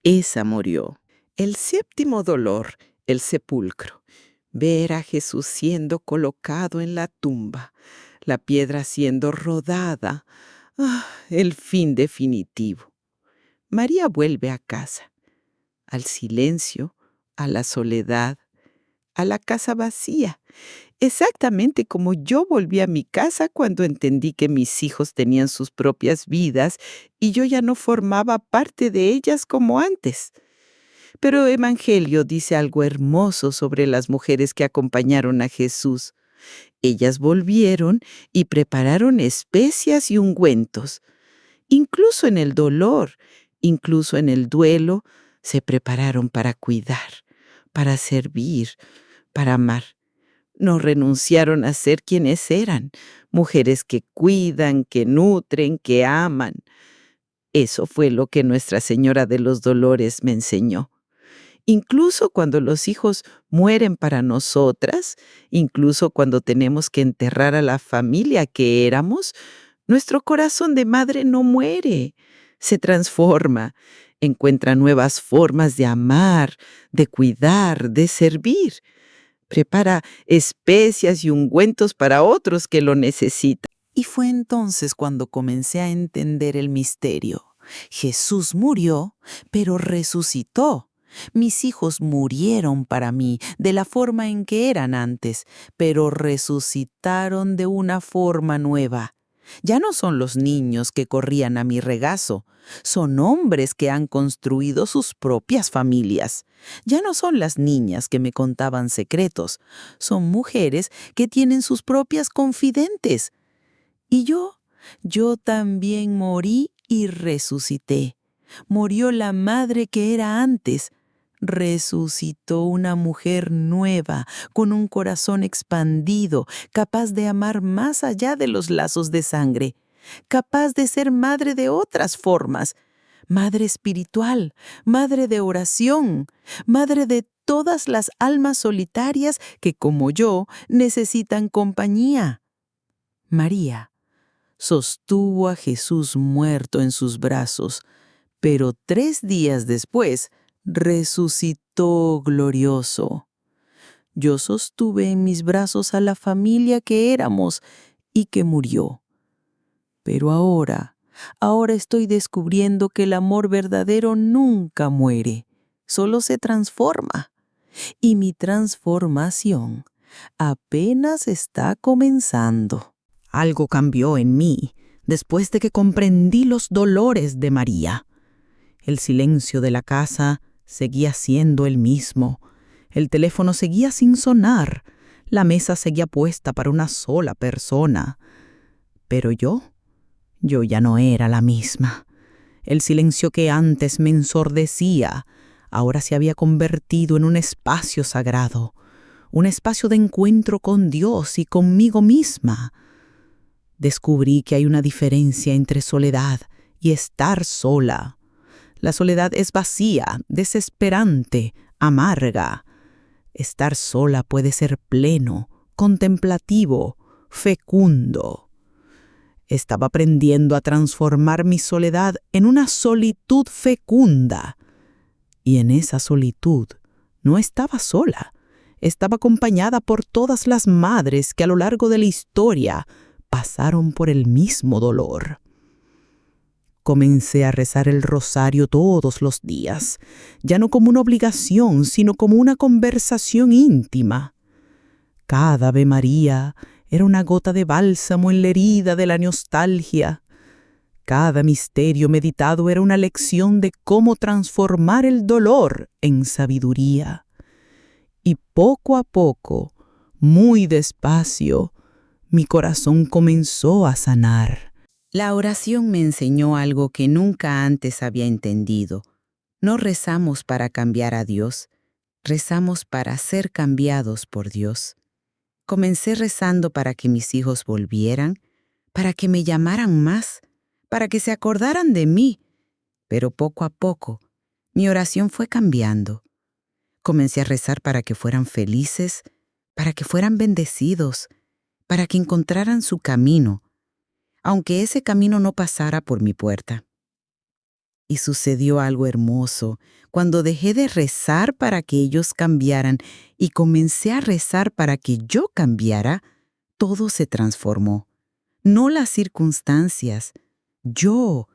esa murió. El séptimo dolor, el sepulcro. Ver a Jesús siendo colocado en la tumba, la piedra siendo rodada. El fin definitivo. María vuelve a casa, al silencio, a la soledad, a la casa vacía, exactamente como yo volví a mi casa cuando entendí que mis hijos tenían sus propias vidas y yo ya no formaba parte de ellas como antes. Pero Evangelio dice algo hermoso sobre las mujeres que acompañaron a Jesús. Ellas volvieron y prepararon especias y ungüentos. Incluso en el dolor, incluso en el duelo, se prepararon para cuidar, para servir, para amar. No renunciaron a ser quienes eran, mujeres que cuidan, que nutren, que aman. Eso fue lo que Nuestra Señora de los Dolores me enseñó. Incluso cuando los hijos mueren para nosotras, incluso cuando tenemos que enterrar a la familia que éramos, nuestro corazón de madre no muere, se transforma, encuentra nuevas formas de amar, de cuidar, de servir. Prepara especias y ungüentos para otros que lo necesitan. Y fue entonces cuando comencé a entender el misterio. Jesús murió, pero resucitó. Mis hijos murieron para mí de la forma en que eran antes, pero resucitaron de una forma nueva. Ya no son los niños que corrían a mi regazo, son hombres que han construido sus propias familias. Ya no son las niñas que me contaban secretos, son mujeres que tienen sus propias confidentes. Y yo también morí y resucité. Murió la madre que era antes. Resucitó una mujer nueva, con un corazón expandido, capaz de amar más allá de los lazos de sangre, capaz de ser madre de otras formas, madre espiritual, madre de oración, madre de todas las almas solitarias que, como yo, necesitan compañía. María sostuvo a Jesús muerto en sus brazos, pero 3 días después resucitó glorioso. Yo sostuve en mis brazos a la familia que éramos y que murió. Pero ahora estoy descubriendo que el amor verdadero nunca muere, solo se transforma. Y mi transformación apenas está comenzando. Algo cambió en mí después de que comprendí los dolores de María. El silencio de la casa seguía siendo el mismo. El teléfono seguía sin sonar. La mesa seguía puesta para una sola persona. Pero yo ya no era la misma. El silencio que antes me ensordecía, ahora se había convertido en un espacio sagrado, un espacio de encuentro con Dios y conmigo misma. Descubrí que hay una diferencia entre soledad y estar sola. La soledad es vacía, desesperante, amarga. Estar sola puede ser pleno, contemplativo, fecundo. Estaba aprendiendo a transformar mi soledad en una solitud fecunda. Y en esa solitud no estaba sola. Estaba acompañada por todas las madres que a lo largo de la historia pasaron por el mismo dolor. Comencé a rezar el rosario todos los días, ya no como una obligación, sino como una conversación íntima. Cada Ave María era una gota de bálsamo en la herida de la nostalgia. Cada misterio meditado era una lección de cómo transformar el dolor en sabiduría. Y poco a poco, muy despacio, mi corazón comenzó a sanar. La oración me enseñó algo que nunca antes había entendido. No rezamos para cambiar a Dios, rezamos para ser cambiados por Dios. Comencé rezando para que mis hijos volvieran, para que me llamaran más, para que se acordaran de mí. Pero poco a poco, mi oración fue cambiando. Comencé a rezar para que fueran felices, para que fueran bendecidos, para que encontraran su camino, aunque ese camino no pasara por mi puerta. Y sucedió algo hermoso. Cuando dejé de rezar para que ellos cambiaran y comencé a rezar para que yo cambiara, todo se transformó. No las circunstancias, yo.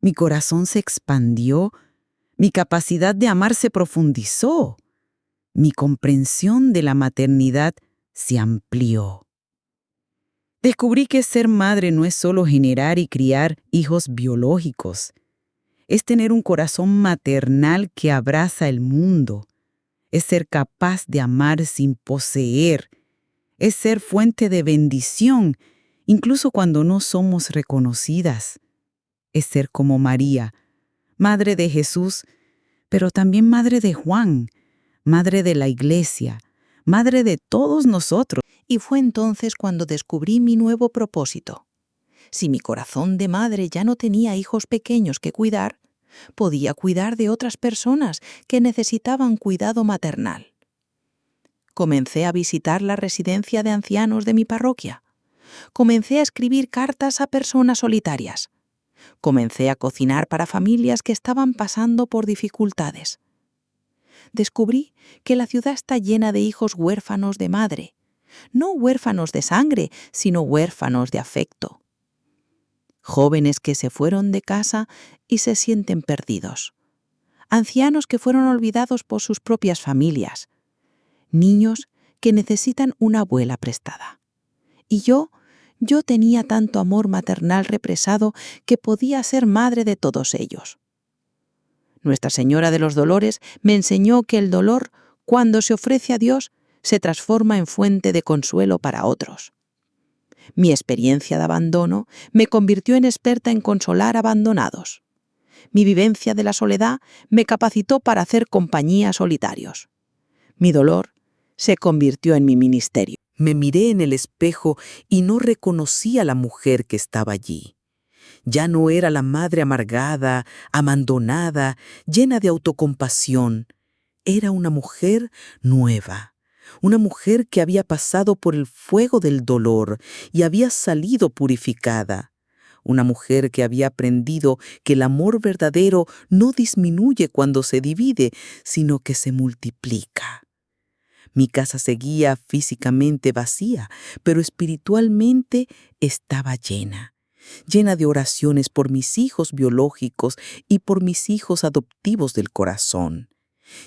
Mi corazón se expandió, mi capacidad de amar se profundizó, mi comprensión de la maternidad se amplió. Descubrí que ser madre no es solo generar y criar hijos biológicos. Es tener un corazón maternal que abraza el mundo. Es ser capaz de amar sin poseer. Es ser fuente de bendición, incluso cuando no somos reconocidas. Es ser como María, madre de Jesús, pero también madre de Juan, madre de la Iglesia, madre de todos nosotros. Y fue entonces cuando descubrí mi nuevo propósito. Si mi corazón de madre ya no tenía hijos pequeños que cuidar, Podía cuidar de otras personas que necesitaban cuidado maternal. Comencé a visitar la residencia de ancianos de mi parroquia. Comencé a escribir cartas a personas solitarias. Comencé a cocinar para familias que estaban pasando por dificultades. Descubrí que la ciudad está llena de hijos huérfanos de madre. No huérfanos de sangre, sino huérfanos de afecto. Jóvenes que se fueron de casa y se sienten perdidos. Ancianos que fueron olvidados por sus propias familias. Niños que necesitan una abuela prestada. Y yo tenía tanto amor maternal represado que podía ser madre de todos ellos. Nuestra Señora de los Dolores me enseñó que el dolor, cuando se ofrece a Dios, se transforma en fuente de consuelo para otros. Mi experiencia de abandono me convirtió en experta en consolar abandonados. Mi vivencia de la soledad me capacitó para hacer compañía a solitarios. Mi dolor se convirtió en mi ministerio. Me miré en el espejo y no reconocí a la mujer que estaba allí. Ya no era la madre amargada, abandonada, llena de autocompasión. Era una mujer nueva, una mujer que había pasado por el fuego del dolor y había salido purificada. Una mujer que había aprendido que el amor verdadero no disminuye cuando se divide, sino que se multiplica. Mi casa seguía físicamente vacía, pero espiritualmente estaba llena de oraciones por mis hijos biológicos y por mis hijos adoptivos del corazón,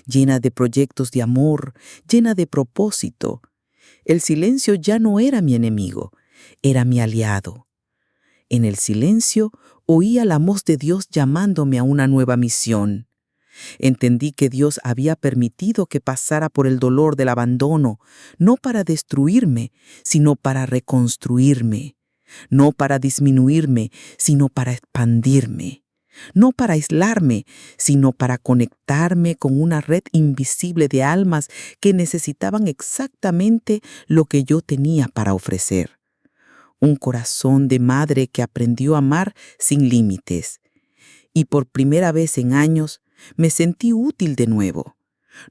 llena de proyectos de amor, llena de propósito. El silencio ya no era mi enemigo, era mi aliado. En el silencio oía la voz de Dios llamándome a una nueva misión. Entendí que Dios había permitido que pasara por el dolor del abandono, no para destruirme, sino para reconstruirme. No para disminuirme, sino para expandirme. No para aislarme, sino para conectarme con una red invisible de almas que necesitaban exactamente lo que yo tenía para ofrecer. Un corazón de madre que aprendió a amar sin límites. Y por primera vez en años me sentí útil de nuevo.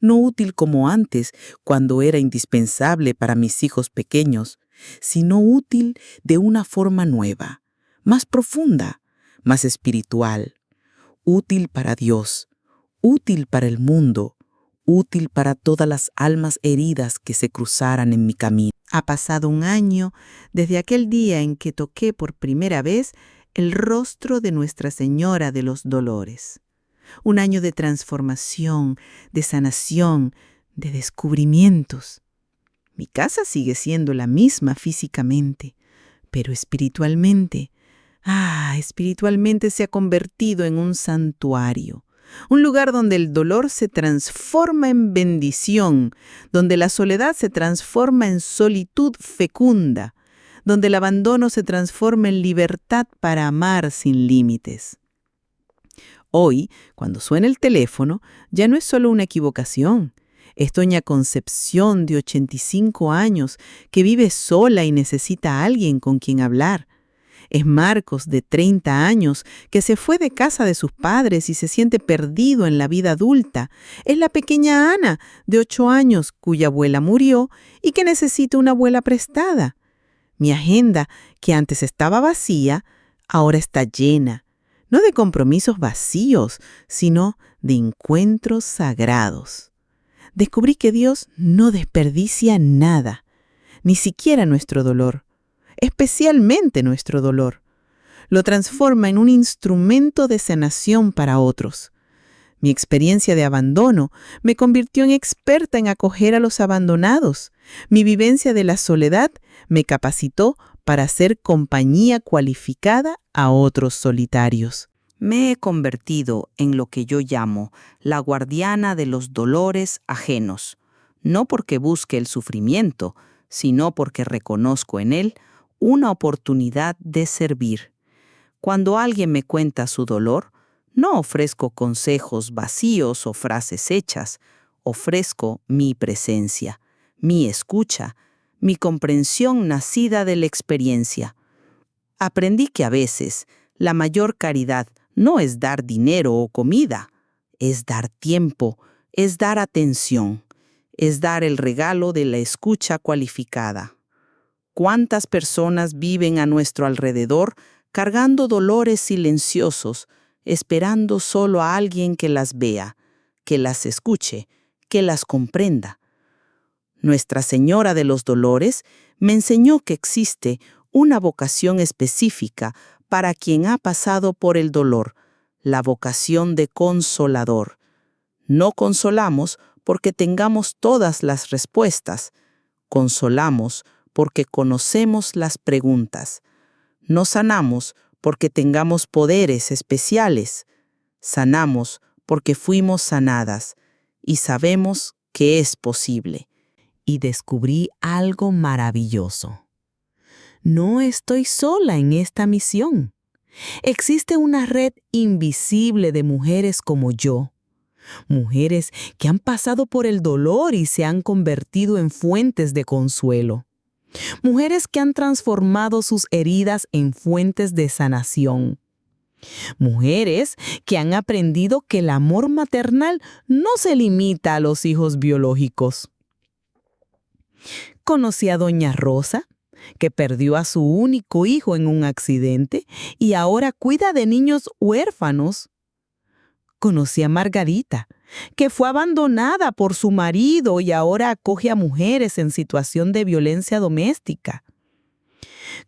No útil como antes, cuando era indispensable para mis hijos pequeños, sino útil de una forma nueva, más profunda, más espiritual, útil para Dios, útil para el mundo, útil para todas las almas heridas que se cruzaran en mi camino. Ha pasado un año desde aquel día en que toqué por primera vez el rostro de Nuestra Señora de los Dolores. Un año de transformación, de sanación, de descubrimientos. Mi casa sigue siendo la misma físicamente, pero espiritualmente se ha convertido en un santuario, un lugar donde el dolor se transforma en bendición, donde la soledad se transforma en solitud fecunda, donde el abandono se transforma en libertad para amar sin límites. Hoy, cuando suena el teléfono, ya no es solo una equivocación. Es doña Concepción, de 85 años, que vive sola y necesita a alguien con quien hablar. Es Marcos, de 30 años, que se fue de casa de sus padres y se siente perdido en la vida adulta. Es la pequeña Ana, de 8 años, cuya abuela murió y que necesita una abuela prestada. Mi agenda, que antes estaba vacía, ahora está llena. No de compromisos vacíos, sino de encuentros sagrados. Descubrí que Dios no desperdicia nada, ni siquiera nuestro dolor, especialmente nuestro dolor. Lo transforma en un instrumento de sanación para otros. Mi experiencia de abandono me convirtió en experta en acoger a los abandonados. Mi vivencia de la soledad me capacitó para hacer compañía cualificada a otros solitarios. Me he convertido en lo que yo llamo la guardiana de los dolores ajenos, no porque busque el sufrimiento, sino porque reconozco en él una oportunidad de servir. Cuando alguien me cuenta su dolor, no ofrezco consejos vacíos o frases hechas, ofrezco mi presencia, mi escucha, mi comprensión nacida de la experiencia. Aprendí que a veces la mayor caridad no es dar dinero o comida, es dar tiempo, es dar atención, es dar el regalo de la escucha cualificada. ¿Cuántas personas viven a nuestro alrededor cargando dolores silenciosos, esperando solo a alguien que las vea, que las escuche, que las comprenda? Nuestra Señora de los Dolores me enseñó que existe una vocación específica para quien ha pasado por el dolor, la vocación de consolador. No consolamos porque tengamos todas las respuestas. Consolamos porque conocemos las preguntas. No sanamos porque tengamos poderes especiales. Sanamos porque fuimos sanadas y sabemos que es posible. Y descubrí algo maravilloso. No estoy sola en esta misión. Existe una red invisible de mujeres como yo. Mujeres que han pasado por el dolor y se han convertido en fuentes de consuelo. Mujeres que han transformado sus heridas en fuentes de sanación. Mujeres que han aprendido que el amor maternal no se limita a los hijos biológicos. Conocí a Doña Rosa, que perdió a su único hijo en un accidente y ahora cuida de niños huérfanos. Conocí a Margarita, que fue abandonada por su marido y ahora acoge a mujeres en situación de violencia doméstica.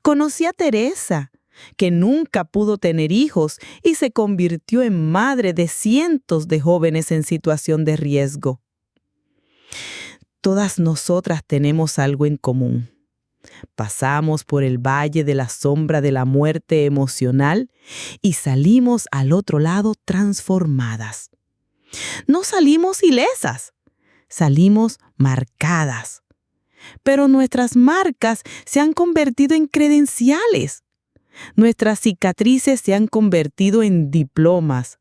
Conocí a Teresa, que nunca pudo tener hijos y se convirtió en madre de cientos de jóvenes en situación de riesgo. Todas nosotras tenemos algo en común. Pasamos por el valle de la sombra de la muerte emocional y salimos al otro lado transformadas. No salimos ilesas, salimos marcadas. Pero nuestras marcas se han convertido en credenciales. Nuestras cicatrices se han convertido en diplomas.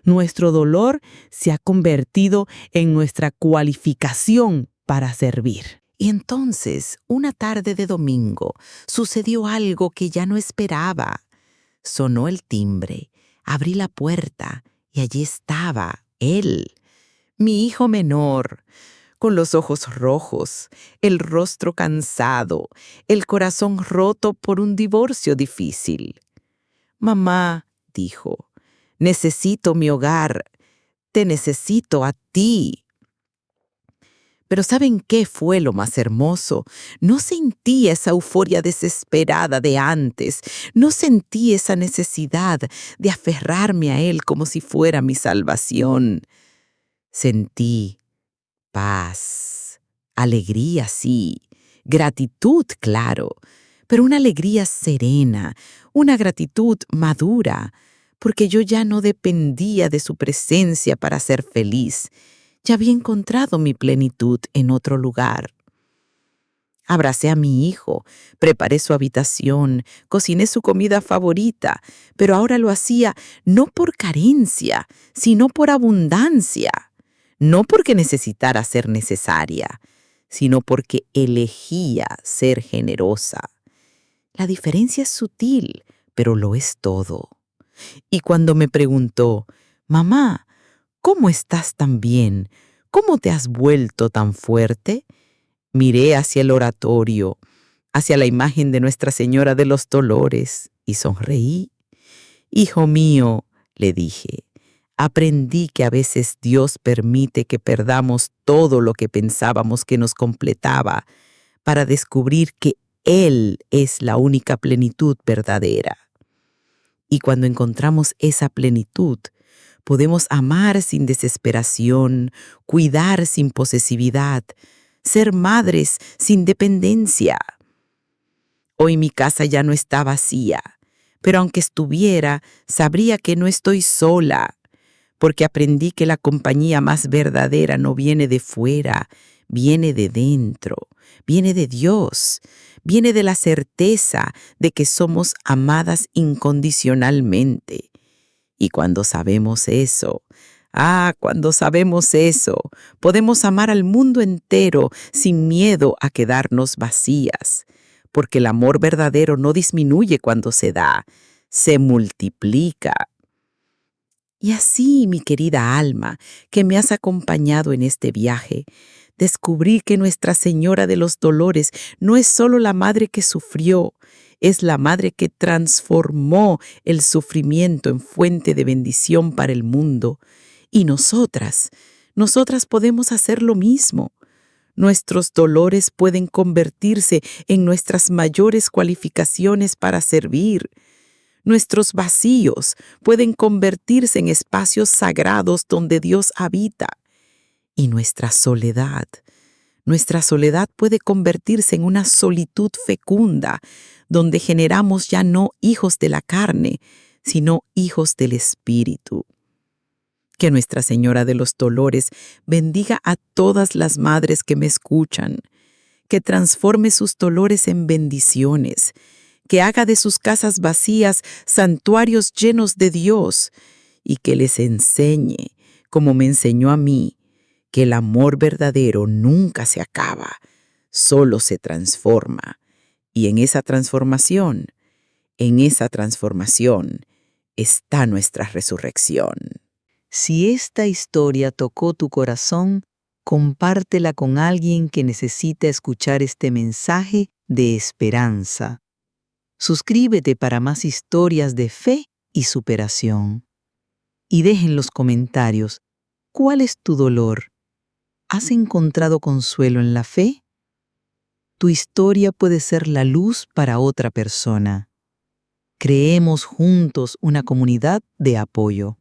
Nuestro dolor se ha convertido en nuestra cualificación para servir. Y entonces, una tarde de domingo, sucedió algo que ya no esperaba. Sonó el timbre, abrí la puerta y allí estaba él, mi hijo menor, con los ojos rojos, el rostro cansado, el corazón roto por un divorcio difícil. «Mamá», dijo, «necesito mi hogar, te necesito a ti». Pero ¿saben qué fue lo más hermoso? No sentí esa euforia desesperada de antes. No sentí esa necesidad de aferrarme a él como si fuera mi salvación. Sentí paz, alegría, sí, gratitud, claro, pero una alegría serena, una gratitud madura, porque yo ya no dependía de su presencia para ser feliz. Ya había encontrado mi plenitud en otro lugar. Abracé a mi hijo, preparé su habitación, cociné su comida favorita, pero ahora lo hacía no por carencia, sino por abundancia. No porque necesitara ser necesaria, sino porque elegía ser generosa. La diferencia es sutil, pero lo es todo. Y cuando me preguntó, «Mamá, ¿cómo estás tan bien? ¿Cómo te has vuelto tan fuerte?», miré hacia el oratorio, hacia la imagen de Nuestra Señora de los Dolores, y sonreí. «Hijo mío», le dije, «aprendí que a veces Dios permite que perdamos todo lo que pensábamos que nos completaba para descubrir que Él es la única plenitud verdadera. Y cuando encontramos esa plenitud, podemos amar sin desesperación, cuidar sin posesividad, ser madres sin dependencia». Hoy mi casa ya no está vacía, pero aunque estuviera, sabría que no estoy sola, porque aprendí que la compañía más verdadera no viene de fuera, viene de dentro, viene de Dios, viene de la certeza de que somos amadas incondicionalmente. Y cuando sabemos eso, podemos amar al mundo entero sin miedo a quedarnos vacías, porque el amor verdadero no disminuye cuando se da, se multiplica. Y así, mi querida alma, que me has acompañado en este viaje, descubrí que Nuestra Señora de los Dolores no es solo la madre que sufrió, es la madre que transformó el sufrimiento en fuente de bendición para el mundo. Y nosotras podemos hacer lo mismo. Nuestros dolores pueden convertirse en nuestras mayores cualificaciones para servir. Nuestros vacíos pueden convertirse en espacios sagrados donde Dios habita. Y nuestra soledad puede convertirse en una solitud fecunda, donde generamos ya no hijos de la carne, sino hijos del Espíritu. Que Nuestra Señora de los Dolores bendiga a todas las madres que me escuchan, que transforme sus dolores en bendiciones, que haga de sus casas vacías santuarios llenos de Dios y que les enseñe, como me enseñó a mí, que el amor verdadero nunca se acaba, solo se transforma. Y en esa transformación está nuestra resurrección. Si esta historia tocó tu corazón, compártela con alguien que necesita escuchar este mensaje de esperanza. Suscríbete para más historias de fe y superación. Y deja en los comentarios, ¿cuál es tu dolor? ¿Has encontrado consuelo en la fe? Tu historia puede ser la luz para otra persona. Creemos juntos una comunidad de apoyo.